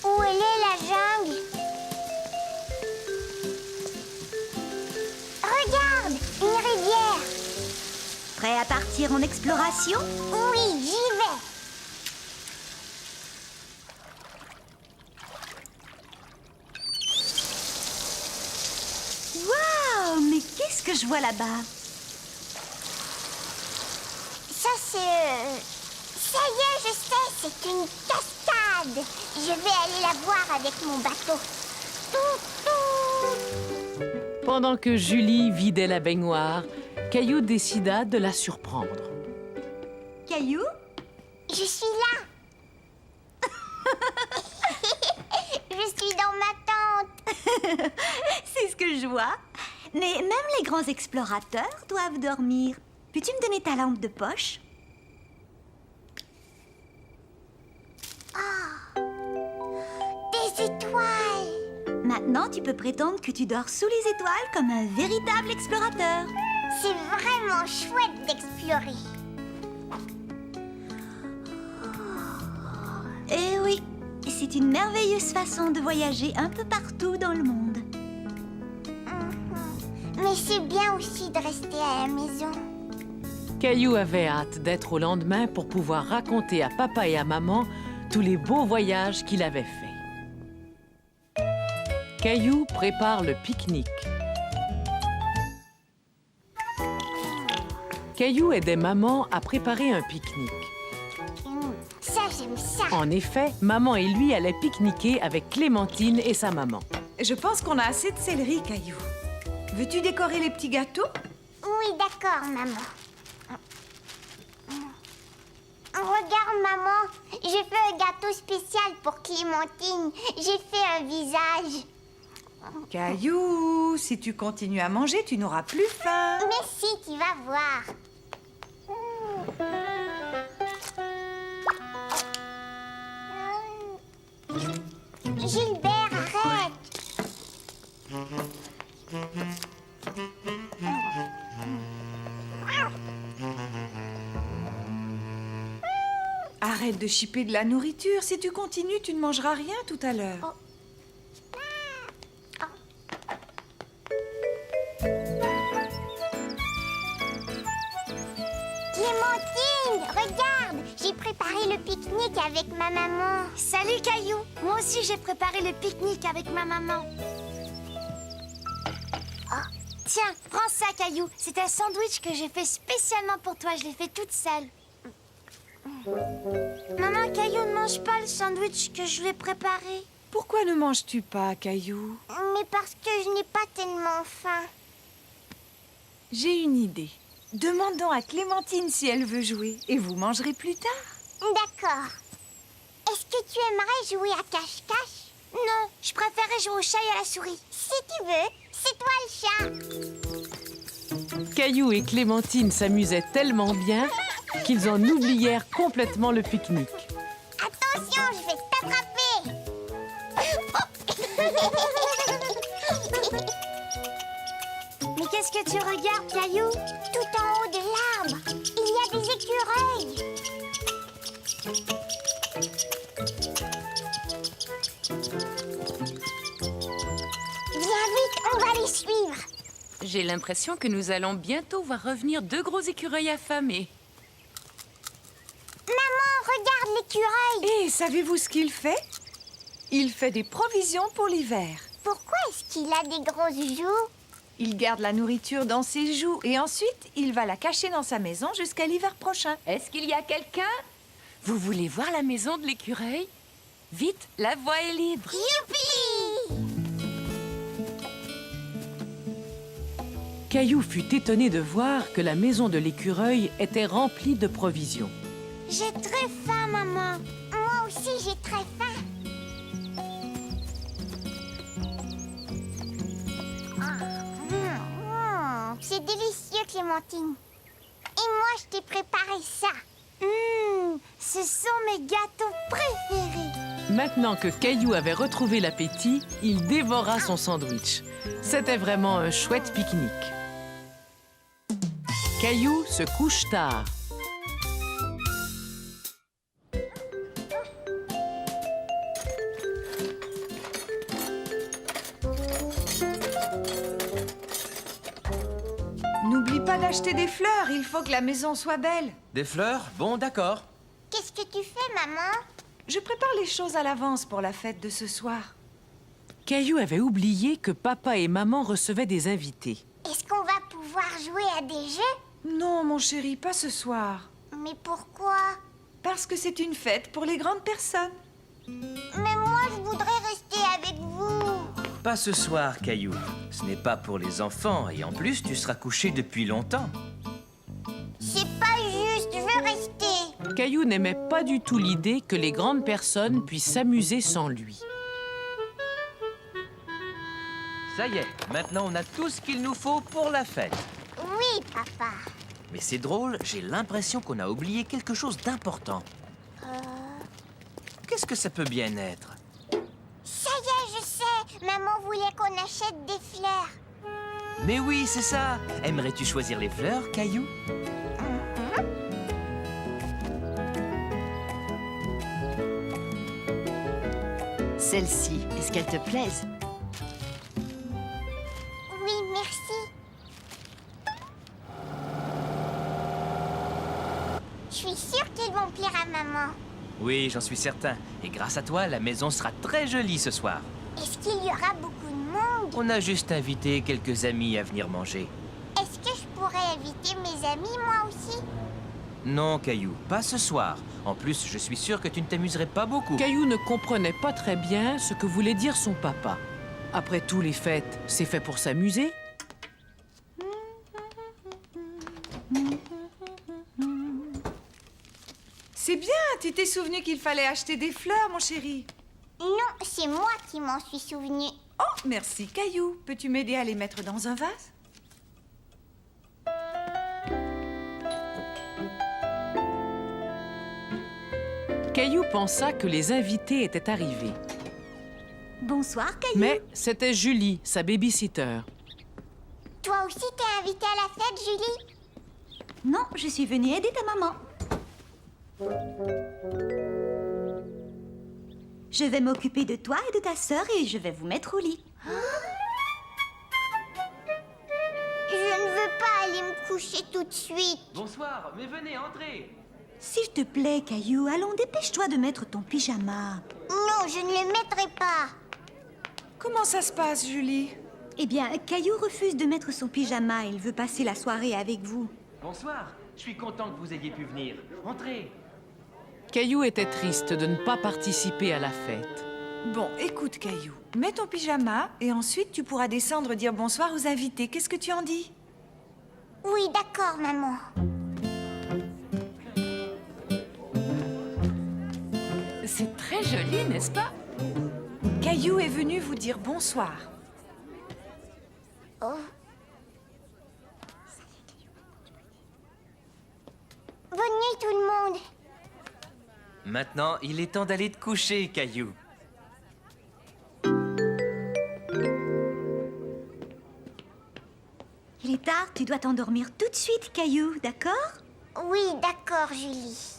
Où elle est, la jungle? Regarde, une rivière.
Prêt à partir en exploration?
Oui, j'y vais.
Waouh! Mais qu'est-ce que je vois là-bas?
Ça, c'est... Ça y est, je sais, c'est une cascade. Je vais aller la voir avec mon bateau.
Pendant que Julie vidait la baignoire, Caillou décida de la surprendre.
Caillou?
Je suis là. Je suis dans ma tente.
C'est ce que je vois. Mais même les grands explorateurs doivent dormir. Peux-tu me donner ta lampe de poche?
Des étoiles.
Maintenant, tu peux prétendre que tu dors sous les étoiles comme un véritable explorateur.
C'est vraiment chouette d'explorer.
Eh oui, c'est une merveilleuse façon de voyager un peu partout dans le monde.
Mais c'est bien aussi de rester à la maison.
Caillou avait hâte d'être au lendemain pour pouvoir raconter à papa et à maman tous les beaux voyages qu'il avait faits. Caillou prépare le pique-nique. Caillou aidait maman à préparer un pique-nique.
Ça, j'aime ça.
En effet, maman et lui allaient pique-niquer avec Clémentine et sa maman.
Je pense qu'on a assez de céleri, Caillou. Veux-tu décorer les petits gâteaux?
Oui, d'accord, maman. Regarde, maman, j'ai fait un gâteau spécial pour Clémentine. J'ai fait un visage.
Caillou, si tu continues à manger, tu n'auras plus faim.
Mais si, tu vas voir. Gilbert, arrête.
Arrête de chipper de la nourriture. Si tu continues, tu ne mangeras rien tout à l'heure.
Clémentine, regarde, j'ai préparé le pique-nique avec ma maman.
Salut, Caillou. Moi aussi, j'ai préparé le pique-nique avec ma maman. Oh, tiens, prends ça, Caillou. C'est un sandwich que j'ai fait spécialement pour toi. Je l'ai fait toute seule. Maman, Caillou ne mange pas le sandwich que je lui ai préparé.
Pourquoi ne manges-tu pas, Caillou?
Mais parce que je n'ai pas tellement faim.
J'ai une idée. Demandons à Clémentine si elle veut jouer et vous mangerez plus tard.
D'accord. Est-ce que tu aimerais jouer à cache-cache? Non, je préférais jouer au chat et à la souris. Si tu veux, c'est toi le chat.
Caillou et Clémentine s'amusaient tellement bien qu'ils en oublièrent complètement le pique-nique.
Attention, je vais t'attraper. Mais qu'est-ce que tu regardes, Caillou? Tout en haut de l'arbre, il y a des écureuils. Viens vite, on va les suivre.
J'ai l'impression que nous allons bientôt voir revenir 2 gros écureuils affamés.
Maman, regarde l'écureuil.
Et savez-vous ce qu'il fait? Il fait des provisions pour l'hiver.
Pourquoi est-ce qu'il a des grosses joues?
Il garde la nourriture dans ses joues et ensuite il va la cacher dans sa maison jusqu'à l'hiver prochain.
Est-ce qu'il y a quelqu'un? Vous voulez voir la maison de l'écureuil? Vite, la voie est libre.
Youpi!
Caillou fut étonné de voir que la maison de l'écureuil était remplie de provisions.
J'ai très faim, maman. Moi aussi, j'ai très faim. C'est délicieux, Clémentine. Et moi, je t'ai préparé ça. Ce sont mes gâteaux préférés.
Maintenant que Caillou avait retrouvé l'appétit, il dévora son sandwich. C'était vraiment un chouette pique-nique. Caillou se couche tard.
N'oublie pas d'acheter des fleurs, il faut que la maison soit belle.
Des fleurs? Bon, d'accord.
Qu'est-ce que tu fais, maman?
Je prépare les choses à l'avance pour la fête de ce soir.
Caillou avait oublié que papa et maman recevaient des invités.
Est-ce qu'on va pouvoir jouer à des jeux?
Non, mon chéri, pas ce soir.
Mais pourquoi?
Parce que c'est une fête pour les grandes personnes.
Mais moi, je voudrais rester avec vous.
Pas ce soir, Caillou. Ce n'est pas pour les enfants et en plus, tu seras couché depuis longtemps.
C'est pas juste, je veux rester.
Caillou n'aimait pas du tout l'idée que les grandes personnes puissent s'amuser sans lui.
Ça y est, maintenant on a tout ce qu'il nous faut pour la fête.
Oui, papa.
Mais c'est drôle, j'ai l'impression qu'on a oublié quelque chose d'important. Qu'est-ce que ça peut bien être?
Ça y est, je sais. Maman voulait qu'on achète des fleurs.
Mais oui, c'est ça. Aimerais-tu choisir les fleurs, Caillou?
Celles-ci, est-ce qu'elles te plaisent?
Oui, merci. Je suis sûre qu'elles vont plaire à maman.
Oui, j'en suis certain. Et grâce à toi, la maison sera très jolie ce soir.
Est-ce qu'il y aura beaucoup de monde?
On a juste invité quelques amis à venir manger.
Est-ce que je pourrais inviter mes amis, moi aussi?
Non, Caillou, pas ce soir. En plus, je suis sûr que tu ne t'amuserais pas beaucoup.
Caillou ne comprenait pas très bien ce que voulait dire son papa. Après tout, les fêtes, c'est fait pour s'amuser.
C'est bien, tu t'es souvenu qu'il fallait acheter des fleurs, mon chéri.
Non, c'est moi qui m'en suis souvenu.
Oh, merci, Caillou. Peux-tu m'aider à les mettre dans un vase?
Caillou pensa que les invités étaient arrivés.
Bonsoir, Caillou.
Mais c'était Julie, sa baby-sitter.
Toi aussi, t'es invitée à la fête, Julie?
Non, je suis venue aider ta maman. Je vais m'occuper de toi et de ta sœur et je vais vous mettre au lit.
Je ne veux pas aller me coucher tout de suite.
Bonsoir, mais venez, entrez.
S'il te plaît, Caillou, allons, dépêche-toi de mettre ton pyjama.
Non, je ne le mettrai pas.
Comment ça se passe, Julie?
Eh bien, Caillou refuse de mettre son pyjama. Il veut passer la soirée avec vous.
Bonsoir, je suis content que vous ayez pu venir. Entrez.
Caillou était triste de ne pas participer à la fête.
Bon, écoute, Caillou. Mets ton pyjama et ensuite tu pourras descendre dire bonsoir aux invités. Qu'est-ce que tu en dis?
Oui, d'accord, maman.
C'est très joli, n'est-ce pas?
Caillou est venu vous dire bonsoir.
Oh. Bonne nuit, tout le monde.
Maintenant, il est temps d'aller te coucher, Caillou.
Il est tard, tu dois t'endormir tout de suite, Caillou, d'accord?
Oui, d'accord, Julie.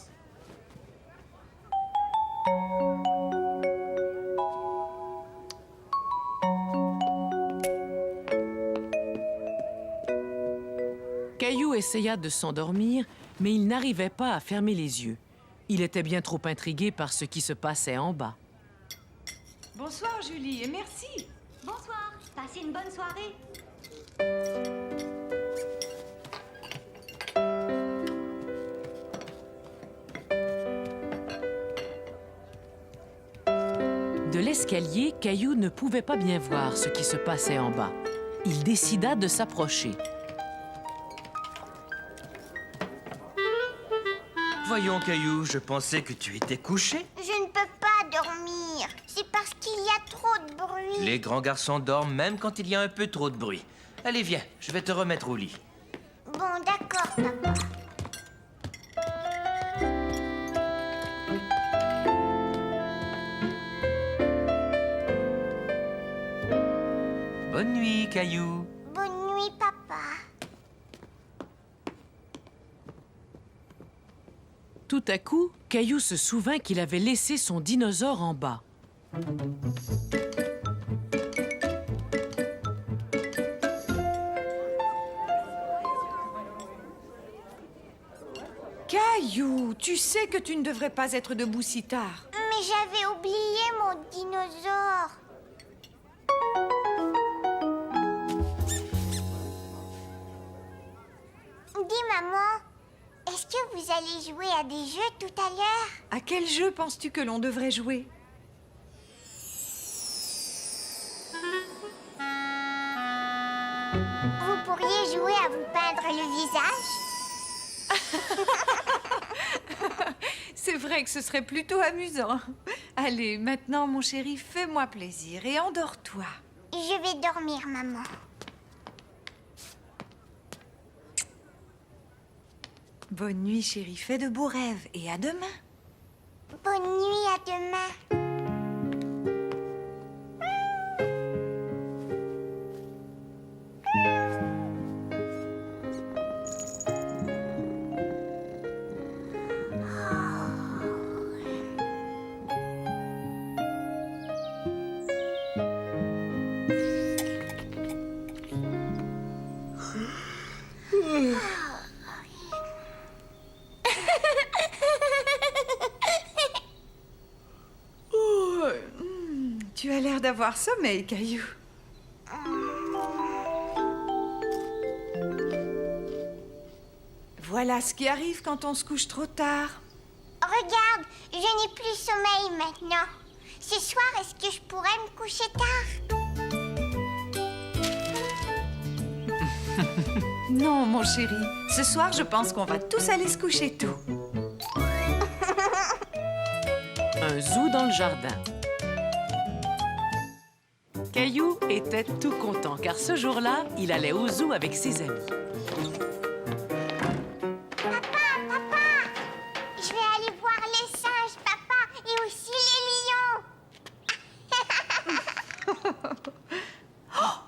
Caillou essaya de s'endormir, mais il n'arrivait pas à fermer les yeux. Il était bien trop intrigué par ce qui se passait en bas.
Bonsoir, Julie, et merci.
Bonsoir, passez une bonne soirée.
De l'escalier, Caillou ne pouvait pas bien voir ce qui se passait en bas. Il décida de s'approcher.
Voyons, Caillou, je pensais que tu étais couché.
Je ne peux pas dormir. C'est parce qu'il y a trop de bruit.
Les grands garçons dorment même quand il y a un peu trop de bruit. Allez, viens, je vais te remettre au lit.
Bon, d'accord, papa.
Bonne nuit, Caillou.
Bonne nuit, papa.
Tout à coup, Caillou se souvint qu'il avait laissé son dinosaure en bas.
Caillou, tu sais que tu ne devrais pas être debout si tard.
Mais j'avais oublié mon dinosaure. Dis, maman, est-ce que vous allez jouer à des jeux tout à l'heure?
À quel jeu penses-tu que l'on devrait jouer?
Vous pourriez jouer à vous peindre le visage?
C'est vrai que ce serait plutôt amusant. Allez, maintenant, mon chéri, fais-moi plaisir et endors-toi.
Je vais dormir, maman.
Bonne nuit, chéri. Fais de beaux rêves et à demain.
Bonne nuit, à demain.
Tu as l'air d'avoir sommeil, Caillou. Voilà ce qui arrive quand on se couche trop tard.
Regarde, je n'ai plus sommeil maintenant. Ce soir, est-ce que je pourrais me coucher tard?
Non, mon chéri. Ce soir, je pense qu'on va tous aller se coucher tôt.
Un zoo dans le jardin. Caillou était tout content car ce jour-là, il allait au zoo avec ses amis.
Papa, je vais aller voir les singes, papa, et aussi les lions.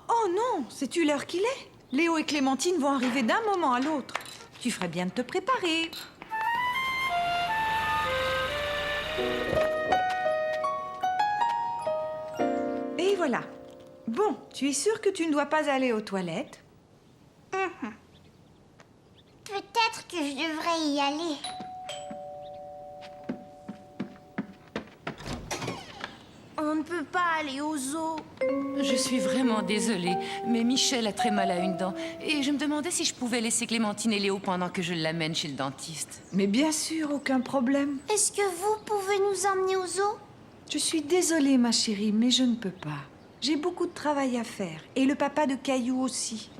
Oh non, sais-tu l'heure qu'il est? Léo et Clémentine vont arriver d'un moment à l'autre. Tu ferais bien de te préparer. Et voilà. Bon, tu es sûre que tu ne dois pas aller aux toilettes?
Peut-être que je devrais y aller.
On ne peut pas aller au zoo.
Je suis vraiment désolée, mais Michel a très mal à une dent. Et je me demandais si je pouvais laisser Clémentine et Léo pendant que je l'amène chez le dentiste.
Mais bien sûr, aucun problème.
Est-ce que vous pouvez nous emmener au zoo?
Je suis désolée, ma chérie, mais je ne peux pas. J'ai beaucoup de travail à faire. Et le papa de Caillou aussi.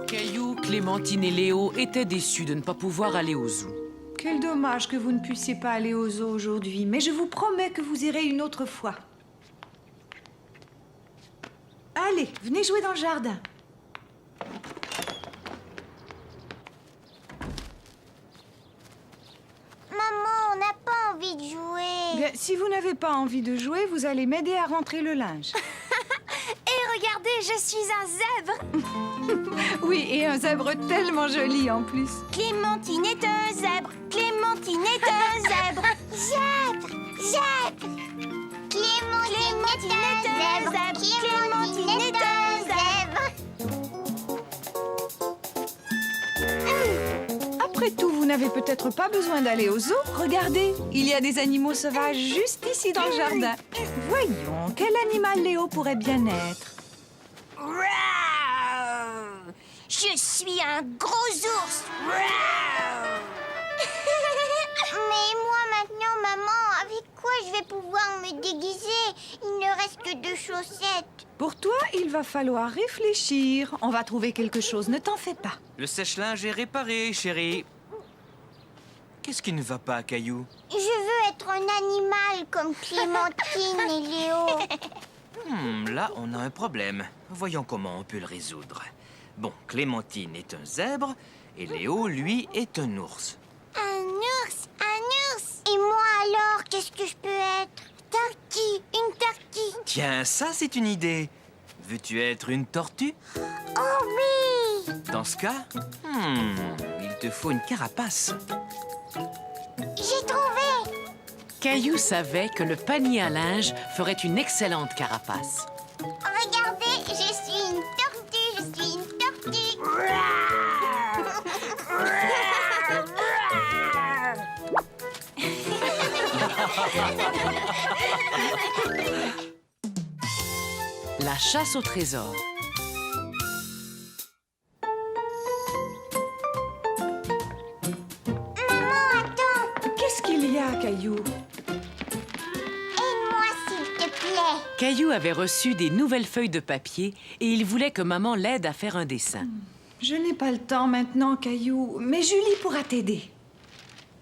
Caillou, Clémentine et Léo étaient déçus de ne pas pouvoir aller au zoo.
Quel dommage que vous ne puissiez pas aller au zoo aujourd'hui. Mais je vous promets que vous irez une autre fois. Allez, venez jouer dans le jardin.
Maman, on n'a pas envie de jouer.
Bien, si vous n'avez pas envie de jouer, vous allez m'aider à rentrer le linge.
Et regardez, je suis un zèbre.
Oui, et un zèbre tellement joli en plus.
Clémentine est un zèbre. Clémentine est un zèbre.
Zèbre, zèbre. Clémentine est un zèbre. Clémentine est un zèbre.
Après tout, vous n'avez peut-être pas besoin d'aller au zoo. Regardez, il y a des animaux sauvages juste ici dans le jardin. Voyons, quel animal Léo pourrait bien être?
Je suis un gros ours.
Mais moi maintenant, maman, avec quoi je vais pouvoir me déguiser? Il ne reste que 2 chaussettes.
Pour toi, il va falloir réfléchir. On va trouver quelque chose, ne t'en fais pas.
Le sèche-linge est réparé, chérie. Qu'est-ce qui ne va pas, Caillou?
Je veux être un animal comme Clémentine et Léo.
Là, on a un problème. Voyons comment on peut le résoudre. Bon, Clémentine est un zèbre et Léo, lui, est un ours.
Un ours, un ours. Et moi alors, qu'est-ce que je peux être? Tortue, une tortue.
Tiens, ça, c'est une idée. Veux-tu être une tortue?
Oh oui.
Dans ce cas, il te faut une carapace.
J'ai trouvé.
Caillou savait que le panier à linge ferait une excellente carapace.
Regardez, je suis une tortue, je suis une tortue.
La chasse au trésor.
Maman, attends.
Qu'est-ce qu'il y a, Caillou?
Aide-moi, s'il te plaît.
Caillou avait reçu des nouvelles feuilles de papier et il voulait que maman l'aide à faire un dessin.
Je n'ai pas le temps maintenant, Caillou, mais Julie pourra t'aider.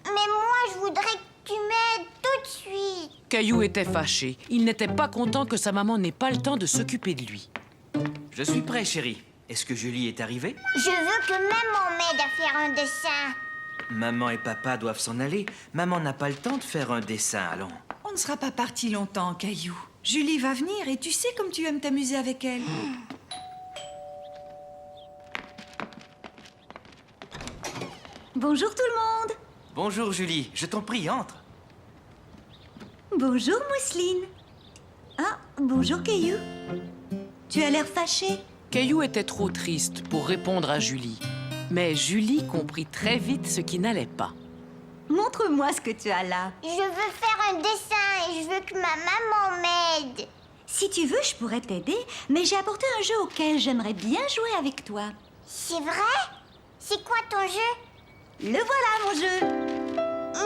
Mais moi, je voudrais que tu m'aides tout de suite.
Caillou était fâché. Il n'était pas content que sa maman n'ait pas le temps de s'occuper de lui.
Je suis prêt, chérie. Est-ce que Julie est arrivée?
Je veux que maman m'aide à faire un dessin.
Maman et papa doivent s'en aller. Maman n'a pas le temps de faire un dessin, allons.
On ne sera pas parti longtemps, Caillou. Julie va venir et tu sais comme tu aimes t'amuser avec elle.
Bonjour tout le monde.
Bonjour, Julie. Je t'en prie, entre.
Bonjour Mousseline. Ah, bonjour Caillou. Tu as l'air fâché.
Caillou était trop triste pour répondre à Julie. Mais Julie comprit très vite ce qui n'allait pas.
Montre-moi ce que tu as là.
Je veux faire un dessin et je veux que ma maman m'aide.
Si tu veux, je pourrais t'aider, mais j'ai apporté un jeu auquel j'aimerais bien jouer avec toi.
C'est vrai? C'est quoi ton jeu?
Le voilà, mon jeu.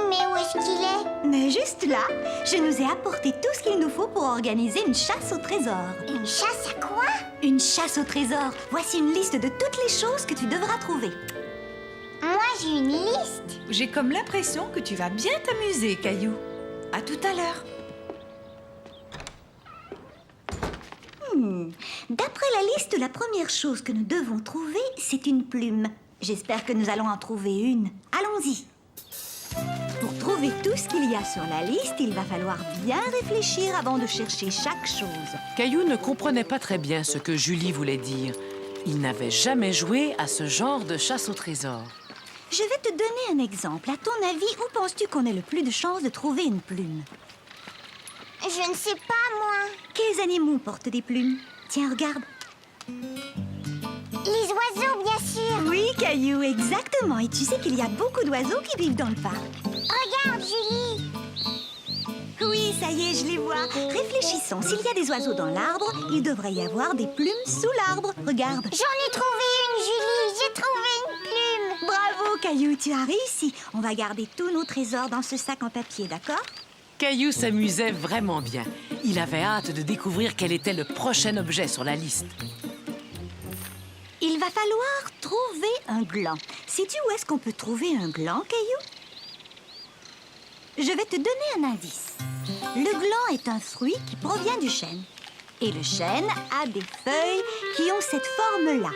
Mais où est-ce qu'il est?
Mais juste là, je nous ai apporté tout ce qu'il nous faut pour organiser une chasse au trésor.
Une chasse à quoi?
Une chasse au trésor. Voici une liste de toutes les choses que tu devras trouver.
Moi, j'ai une liste.
J'ai comme l'impression que tu vas bien t'amuser, Caillou. À tout à l'heure.
D'après la liste, la première chose que nous devons trouver, c'est une plume. J'espère que nous allons en trouver une. Allons-y. Pour trouver tout ce qu'il y a sur la liste, il va falloir bien réfléchir avant de chercher chaque chose.
Caillou ne comprenait pas très bien ce que Julie voulait dire. Il n'avait jamais joué à ce genre de chasse au trésor.
Je vais te donner un exemple. À ton avis, où penses-tu qu'on ait le plus de chances de trouver une plume?
Je ne sais pas, moi.
Quels animaux portent des plumes? Tiens, regarde.
Les oiseaux, bien sûr.
Oui, Caillou, exactement. Et tu sais qu'il y a beaucoup d'oiseaux qui vivent dans le parc.
Regarde, Julie.
Oui, ça y est, je les vois. Réfléchissons. S'il y a des oiseaux dans l'arbre, il devrait y avoir des plumes sous l'arbre. Regarde.
J'en ai trouvé une, Julie. J'ai trouvé une plume.
Bravo, Caillou, tu as réussi. On va garder tous nos trésors dans ce sac en papier, d'accord?
Caillou s'amusait vraiment bien. Il avait hâte de découvrir quel était le prochain objet sur la liste.
Il va falloir trouver un gland. Sais-tu où est-ce qu'on peut trouver un gland, Caillou? Je vais te donner un indice. Le gland est un fruit qui provient du chêne. Et le chêne a des feuilles qui ont cette forme-là.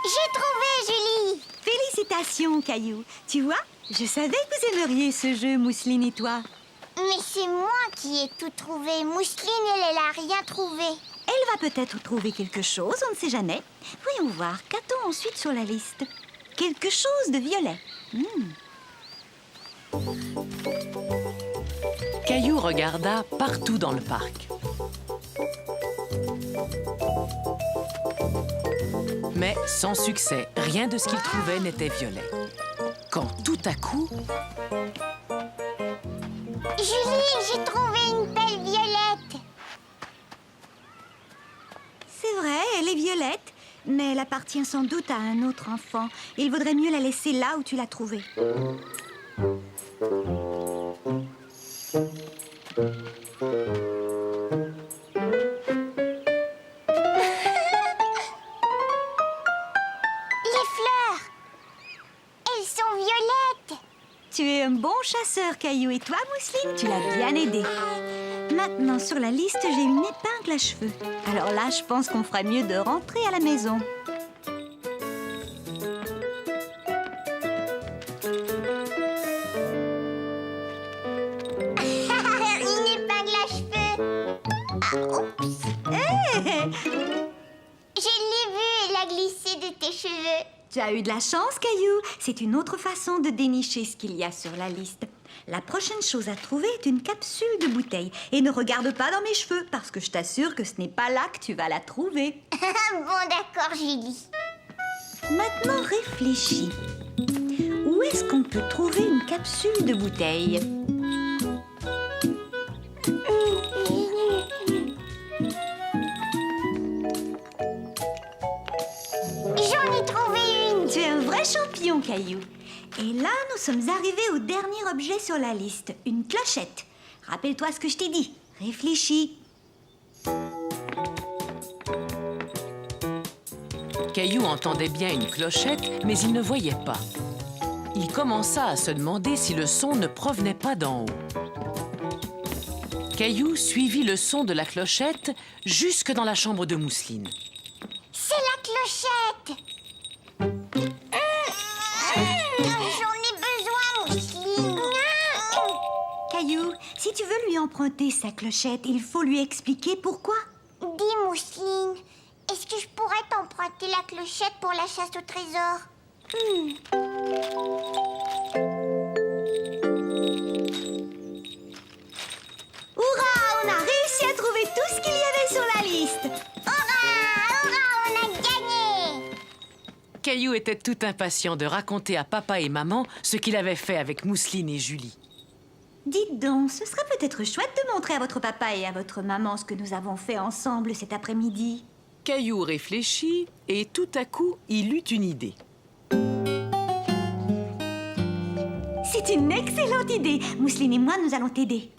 J'ai trouvé, Julie!
Félicitations, Caillou. Tu vois, je savais que vous aimeriez ce jeu, Mousseline et toi.
Mais c'est moi qui ai tout trouvé. Mousseline, elle a rien trouvé.
Elle va peut-être trouver quelque chose, on ne sait jamais. Voyons voir, qu'a-t-on ensuite sur la liste? Quelque chose de violet.
Caillou regarda partout dans le parc. Mais sans succès, rien de ce qu'il trouvait n'était violet. Quand tout à coup...
Julie, j'ai trouvé une pelle violette.
C'est vrai, elle est violette, mais elle appartient sans doute à un autre enfant. Il vaudrait mieux la laisser là où tu l'as trouvée.
Les fleurs, elles sont violettes.
Tu es un bon chasseur, Caillou. Et toi, Mousseline, tu l'as bien aidé. Maintenant, sur la liste, j'ai une épingle à cheveux. Alors là, je pense qu'on ferait mieux de rentrer à la maison.
Une épingle à cheveux. Ah, oups. Je l'ai vue, elle a glissé de tes cheveux.
Tu as eu de la chance, Caillou. C'est une autre façon de dénicher ce qu'il y a sur la liste. La prochaine chose à trouver est une capsule de bouteille. Et ne regarde pas dans mes cheveux, parce que je t'assure que ce n'est pas là que tu vas la trouver.
Bon, d'accord, Julie.
Maintenant, réfléchis. Où est-ce qu'on peut trouver une capsule de bouteille?
J'en ai trouvé une.
Tu es un vrai champion, Caillou. Et là, nous sommes arrivés au dernier objet sur la liste, une clochette. Rappelle-toi ce que je t'ai dit. Réfléchis.
Caillou entendait bien une clochette, mais il ne voyait pas. Il commença à se demander si le son ne provenait pas d'en haut. Caillou suivit le son de la clochette jusque dans la chambre de Mousseline.
C'est la clochette. J'en ai besoin, Mousseline.
Caillou, si tu veux lui emprunter sa clochette, il faut lui expliquer pourquoi.
Dis, Mousseline, est-ce que je pourrais t'emprunter la clochette pour la chasse au trésor?
Hurrah, on a réussi à trouver tout ce qu'il y avait sur la liste.
Hurrah, hurrah, on a gagné.
Caillou était tout impatient de raconter à papa et maman ce qu'il avait fait avec Mousseline et Julie.
Dites donc, ce serait peut-être chouette de montrer à votre papa et à votre maman ce que nous avons fait ensemble cet après-midi.
Caillou réfléchit et tout à coup, il eut une idée.
C'est une excellente idée. Mousseline et moi, nous allons t'aider.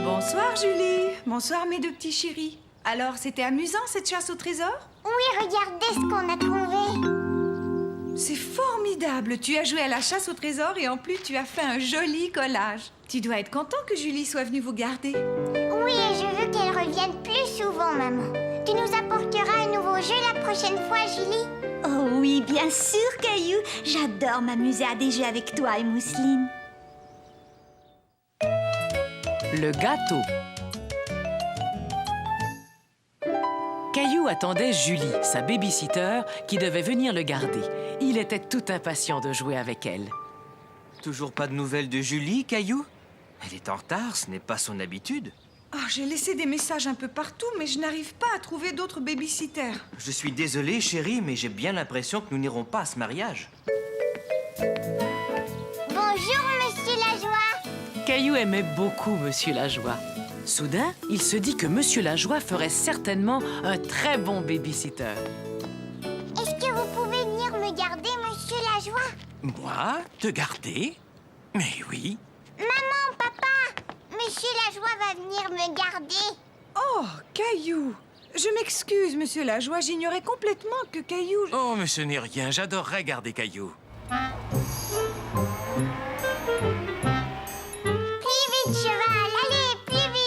Bonsoir, Julie. Bonsoir, mes deux petits chéris. Alors, c'était amusant, cette chasse au trésor?
Oui, regardez ce qu'on a trouvé.
C'est formidable. Tu as joué à la chasse au trésor et en plus, tu as fait un joli collage. Tu dois être content que Julie soit venue vous garder.
Oui, et je veux qu'elle revienne plus souvent, maman. Tu nous apporteras un nouveau jeu la prochaine fois, Julie?
Oh oui, bien sûr, Caillou. J'adore m'amuser à des jeux avec toi et Mousseline.
Le gâteau. Caillou attendait Julie, sa baby-sitter, qui devait venir le garder. Il était tout impatient de jouer avec elle.
Toujours pas de nouvelles de Julie, Caillou? Elle est en retard, ce n'est pas son habitude.
Oh, j'ai laissé des messages un peu partout, mais je n'arrive pas à trouver d'autres baby-sitters.
Je suis désolé, chérie, mais j'ai bien l'impression que nous n'irons pas à ce mariage.
Bonjour, Monsieur Lajoie.
Caillou aimait beaucoup Monsieur Lajoie. Soudain, il se dit que Monsieur Lajoie ferait certainement un très bon babysitter.
Est-ce que vous pouvez venir me garder, Monsieur Lajoie?
Moi? Te garder? Mais oui.
Maman, papa, Monsieur Lajoie va venir me garder.
Oh, Caillou! Je m'excuse, Monsieur Lajoie, j'ignorais complètement que Caillou...
Oh, mais ce n'est rien, j'adorerais garder Caillou.
Plus vite, cheval, allez, plus vite.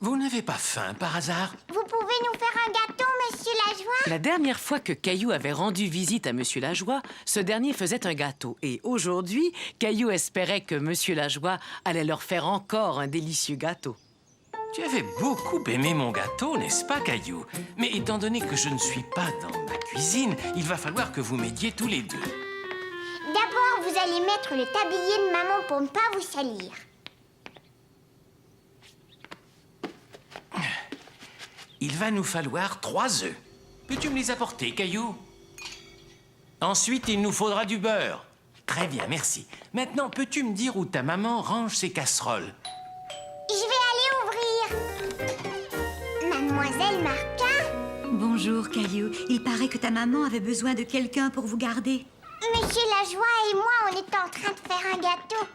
Vous n'avez pas faim, par hasard?
Vous pouvez nous faire un gâteau, Monsieur Lajoie?
La dernière fois que Caillou avait rendu visite à Monsieur Lajoie, ce dernier faisait un gâteau. Et aujourd'hui, Caillou espérait que Monsieur Lajoie allait leur faire encore un délicieux gâteau.
Tu avais beaucoup aimé mon gâteau, n'est-ce pas, Caillou? Mais étant donné que je ne suis pas dans ma cuisine, il va falloir que vous m'aidiez tous les deux.
D'abord, vous allez mettre le tablier de maman pour ne pas vous salir.
Il va nous falloir 3 œufs. Peux-tu me les apporter, Caillou? Ensuite, il nous faudra du beurre. Très bien, merci. Maintenant, peux-tu me dire où ta maman range ses casseroles?
Je vais aller ouvrir. Mademoiselle Martin?
Bonjour, Caillou. Il paraît que ta maman avait besoin de quelqu'un pour vous garder.
Monsieur Lajoie et moi, on est en train de faire un gâteau.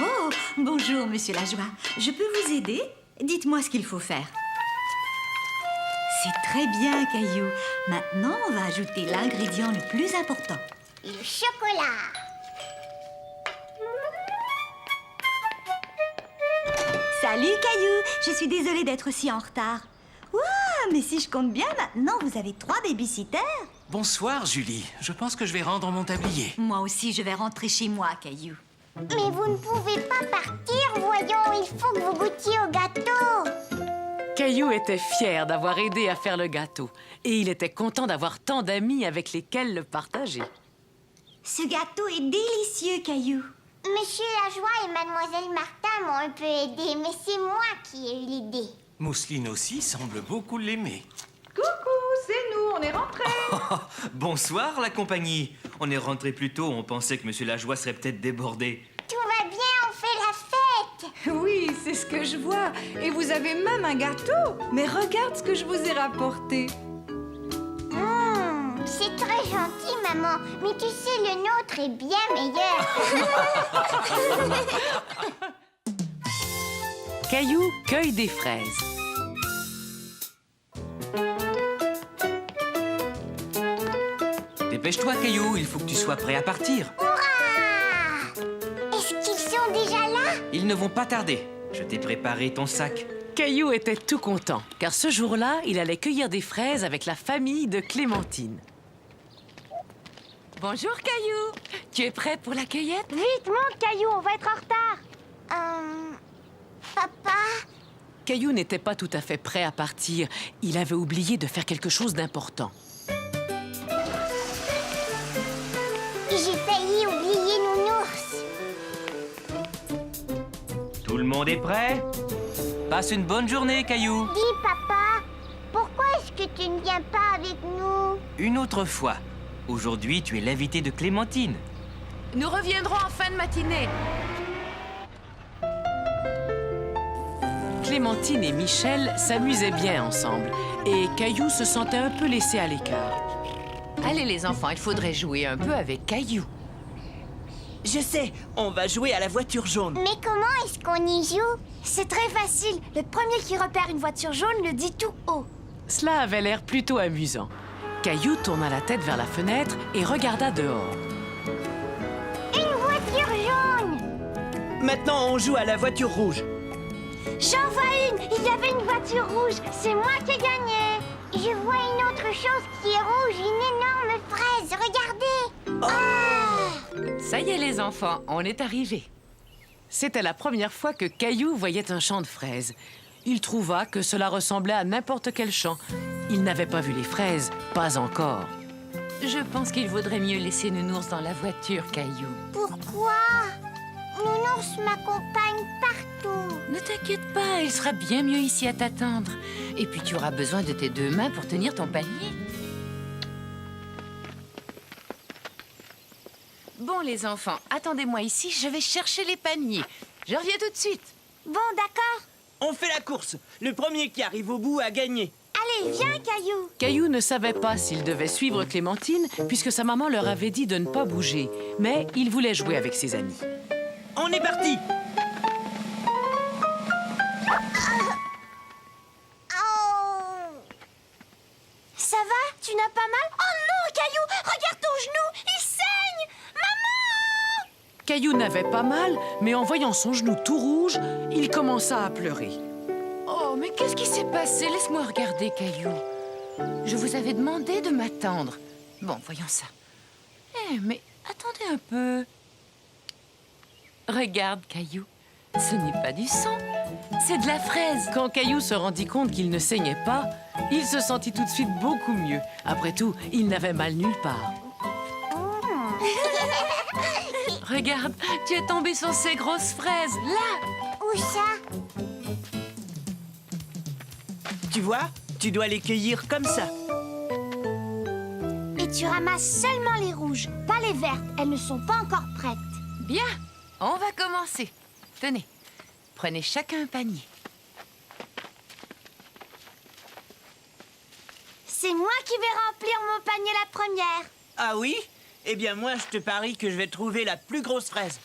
Oh, bonjour, Monsieur Lajoie. Je peux vous aider? Dites-moi ce qu'il faut faire. C'est très bien, Caillou. Maintenant, on va ajouter l'ingrédient le plus important.
Le chocolat.
Salut, Caillou. Je suis désolée d'être si en retard. Ouah, mais si je compte bien, maintenant, vous avez 3 babysitters.
Bonsoir, Julie. Je pense que je vais rendre mon tablier.
Moi aussi, je vais rentrer chez moi, Caillou.
Mais vous ne pouvez pas partir, voyons. Il faut que vous goûtiez au gâteau.
Caillou était fier d'avoir aidé à faire le gâteau. Et il était content d'avoir tant d'amis avec lesquels le partager.
Ce gâteau est délicieux, Caillou.
Monsieur Lajoie et Mademoiselle Martin m'ont un peu aidé, mais c'est moi qui ai eu l'idée.
Mousseline aussi semble beaucoup l'aimer.
Coucou, c'est nous, on est rentrés.
Bonsoir, la compagnie. On est rentré plus tôt, on pensait que Monsieur Lajoie serait peut-être débordé.
Tout va bien, on fait la fête.
Oui, c'est ce que je vois. Et vous avez même un gâteau. Mais regarde ce que je vous ai rapporté.
C'est très gentil, maman. Mais tu sais, le nôtre est bien meilleur.
Caillou cueille des fraises.
Dépêche-toi, Caillou, il faut que tu sois prêt à partir.
Hurrah! Est-ce qu'ils sont déjà là?
Ils ne vont pas tarder. Je t'ai préparé ton sac.
Caillou était tout content, car ce jour-là, il allait cueillir des fraises avec la famille de Clémentine.
Bonjour, Caillou. Tu es prêt pour la cueillette?
Vite, monte, Caillou, on va être en retard.
Papa?
Caillou n'était pas tout à fait prêt à partir. Il avait oublié de faire quelque chose d'important.
J'ai failli oublier Nounours.
Tout le monde est prêt? Passe une bonne journée, Caillou.
Dis, papa, pourquoi est-ce que tu ne viens pas avec nous?
Une autre fois. Aujourd'hui, tu es l'invité de Clémentine.
Nous reviendrons en fin de matinée.
Clémentine et Michel s'amusaient bien ensemble, et Caillou se sentait un peu laissé à l'écart.
Allez, les enfants, il faudrait jouer un peu avec Caillou.
Je sais, on va jouer à la voiture jaune.
Mais comment est-ce qu'on y joue?
C'est très facile. Le premier qui repère une voiture jaune le dit tout haut.
Cela avait l'air plutôt amusant. Caillou tourna la tête vers la fenêtre et regarda dehors.
Une voiture jaune!
Maintenant, on joue à la voiture rouge.
J'en vois une! Il y avait une voiture rouge! C'est moi qui ai gagné! Je vois une autre chose qui est rouge, une énorme fraise! Regardez!
Ça y est, les enfants, on est arrivés.
C'était la première fois que Caillou voyait un champ de fraises. Il trouva que cela ressemblait à n'importe quel champ. Il n'avait pas vu les fraises, pas encore.
Je pense qu'il vaudrait mieux laisser Nounours dans la voiture, Caillou.
Pourquoi? Nounours m'accompagne partout.
Ne t'inquiète pas, il sera bien mieux ici à t'attendre. Et puis tu auras besoin de tes 2 mains pour tenir ton panier. Bon, les enfants, attendez-moi ici, je vais chercher les paniers. Je reviens tout de suite.
Bon, d'accord.
On fait la course. Le premier qui arrive au bout a gagné.
Allez, viens, Caillou.
Caillou ne savait pas s'il devait suivre Clémentine, puisque sa maman leur avait dit de ne pas bouger. Mais il voulait jouer avec ses amis.
On est parti.
Ça va? Tu n'as pas mal? Oh non, Caillou! Regarde ton genou! Il saigne! Maman!
Caillou n'avait pas mal, mais en voyant son genou tout rouge, il commença à pleurer.
Oh, mais qu'est-ce qui s'est passé? Laisse-moi regarder, Caillou. Je vous avais demandé de m'attendre. Bon, voyons ça. Eh, mais attendez un peu. Regarde, Caillou. Ce n'est pas du sang, c'est de la fraise.
Quand Caillou se rendit compte qu'il ne saignait pas, il se sentit tout de suite beaucoup mieux. Après tout, il n'avait mal nulle part.
Regarde, tu es tombé sur ces grosses fraises, là.
Où ça?
Tu vois, tu dois les cueillir comme ça.
Et tu ramasses seulement les rouges, pas les vertes. Elles ne sont pas encore prêtes.
Bien, on va commencer. Tenez, prenez chacun un panier.
C'est moi qui vais remplir mon panier la première.
Ah oui? Eh bien moi, je te parie que je vais trouver la plus grosse fraise.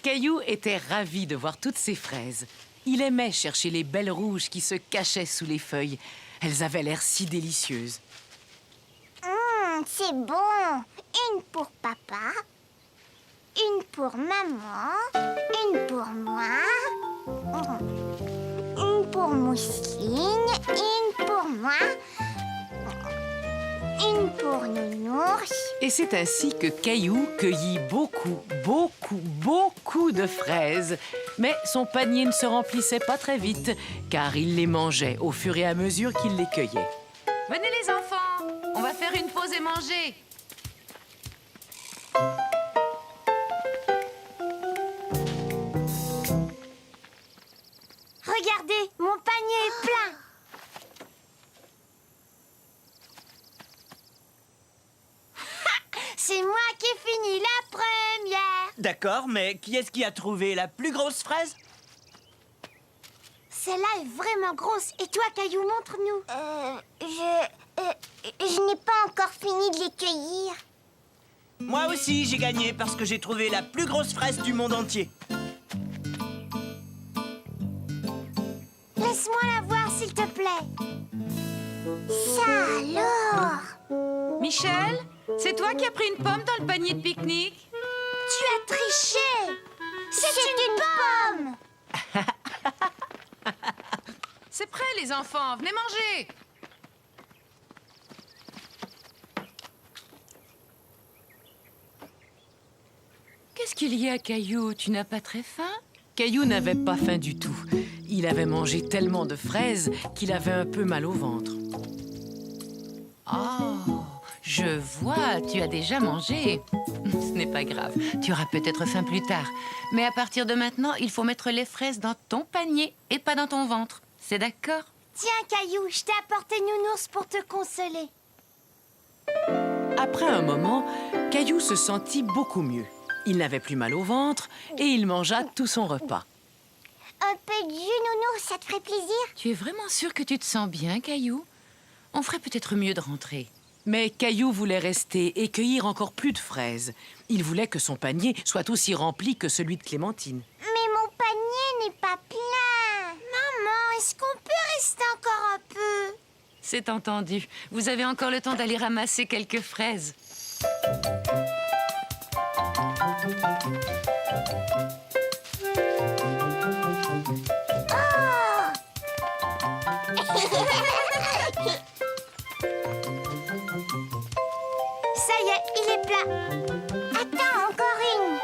Caillou était ravi de voir toutes ces fraises. Il aimait chercher les belles rouges qui se cachaient sous les feuilles. Elles avaient l'air si délicieuses.
C'est bon. Une pour papa, une pour maman, une pour moi, une pour Mousseline, une pour moi, une pour Nounours.
Et c'est ainsi que Caillou cueillit beaucoup de fraises. Mais son panier ne se remplissait pas très vite, car il les mangeait au fur et à mesure qu'il les cueillait.
Venez les enfants, on va faire une pause et manger.
Regardez, mon panier est plein. C'est moi qui ai fini la première.
D'accord, mais qui est-ce qui a trouvé la plus grosse fraise?
Celle-là est vraiment grosse. Et toi, Caillou, montre-nous.
Je n'ai pas encore fini de les cueillir.
Moi aussi, j'ai gagné parce que j'ai trouvé la plus grosse fraise du monde entier.
Laisse-moi la voir, s'il te plaît.
Ça alors?
Michel, c'est toi qui as pris une pomme dans le panier de pique-nique?
Tu as triché. C'est une pomme.
C'est prêt, les enfants, venez manger. Qu'est-ce qu'il y a, Caillou? Tu n'as pas très faim?
Caillou n'avait pas faim du tout. Il avait mangé tellement de fraises qu'il avait un peu mal au ventre.
Oh, je vois, tu as déjà mangé. Ce n'est pas grave, tu auras peut-être faim plus tard. Mais à partir de maintenant, il faut mettre les fraises dans ton panier et pas dans ton ventre. C'est d'accord?
Tiens, Caillou, je t'ai apporté Nounours pour te consoler.
Après un moment, Caillou se sentit beaucoup mieux. Il n'avait plus mal au ventre et il mangea tout son repas.
Un peu de jus, Nounours, ça te ferait plaisir?
Tu es vraiment sûr que tu te sens bien, Caillou? On ferait peut-être mieux de rentrer.
Mais Caillou voulait rester et cueillir encore plus de fraises. Il voulait que son panier soit aussi rempli que celui de Clémentine.
Mais mon panier n'est pas plein.
Maman, est-ce qu'on peut rester encore un peu?
C'est entendu. Vous avez encore le temps d'aller ramasser quelques fraises.
Ça y est, il est plat.
Attends, encore une.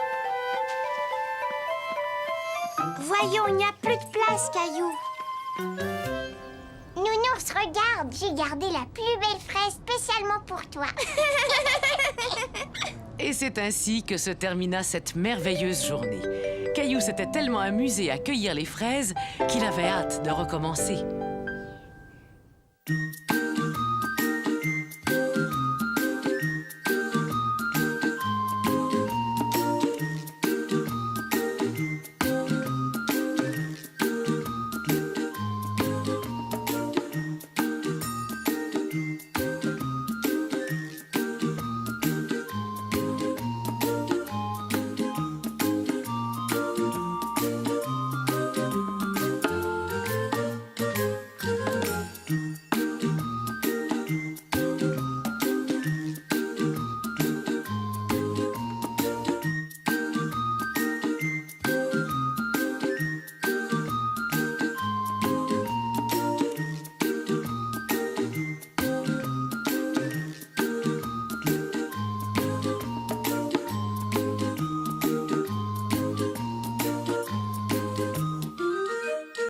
Voyons, il n'y a plus de place, Caillou.
Nounours, regarde, j'ai gardé la plus belle fraise spécialement pour toi.
Et c'est ainsi que se termina cette merveilleuse journée. Caillou s'était tellement amusé à cueillir les fraises qu'il avait hâte de recommencer.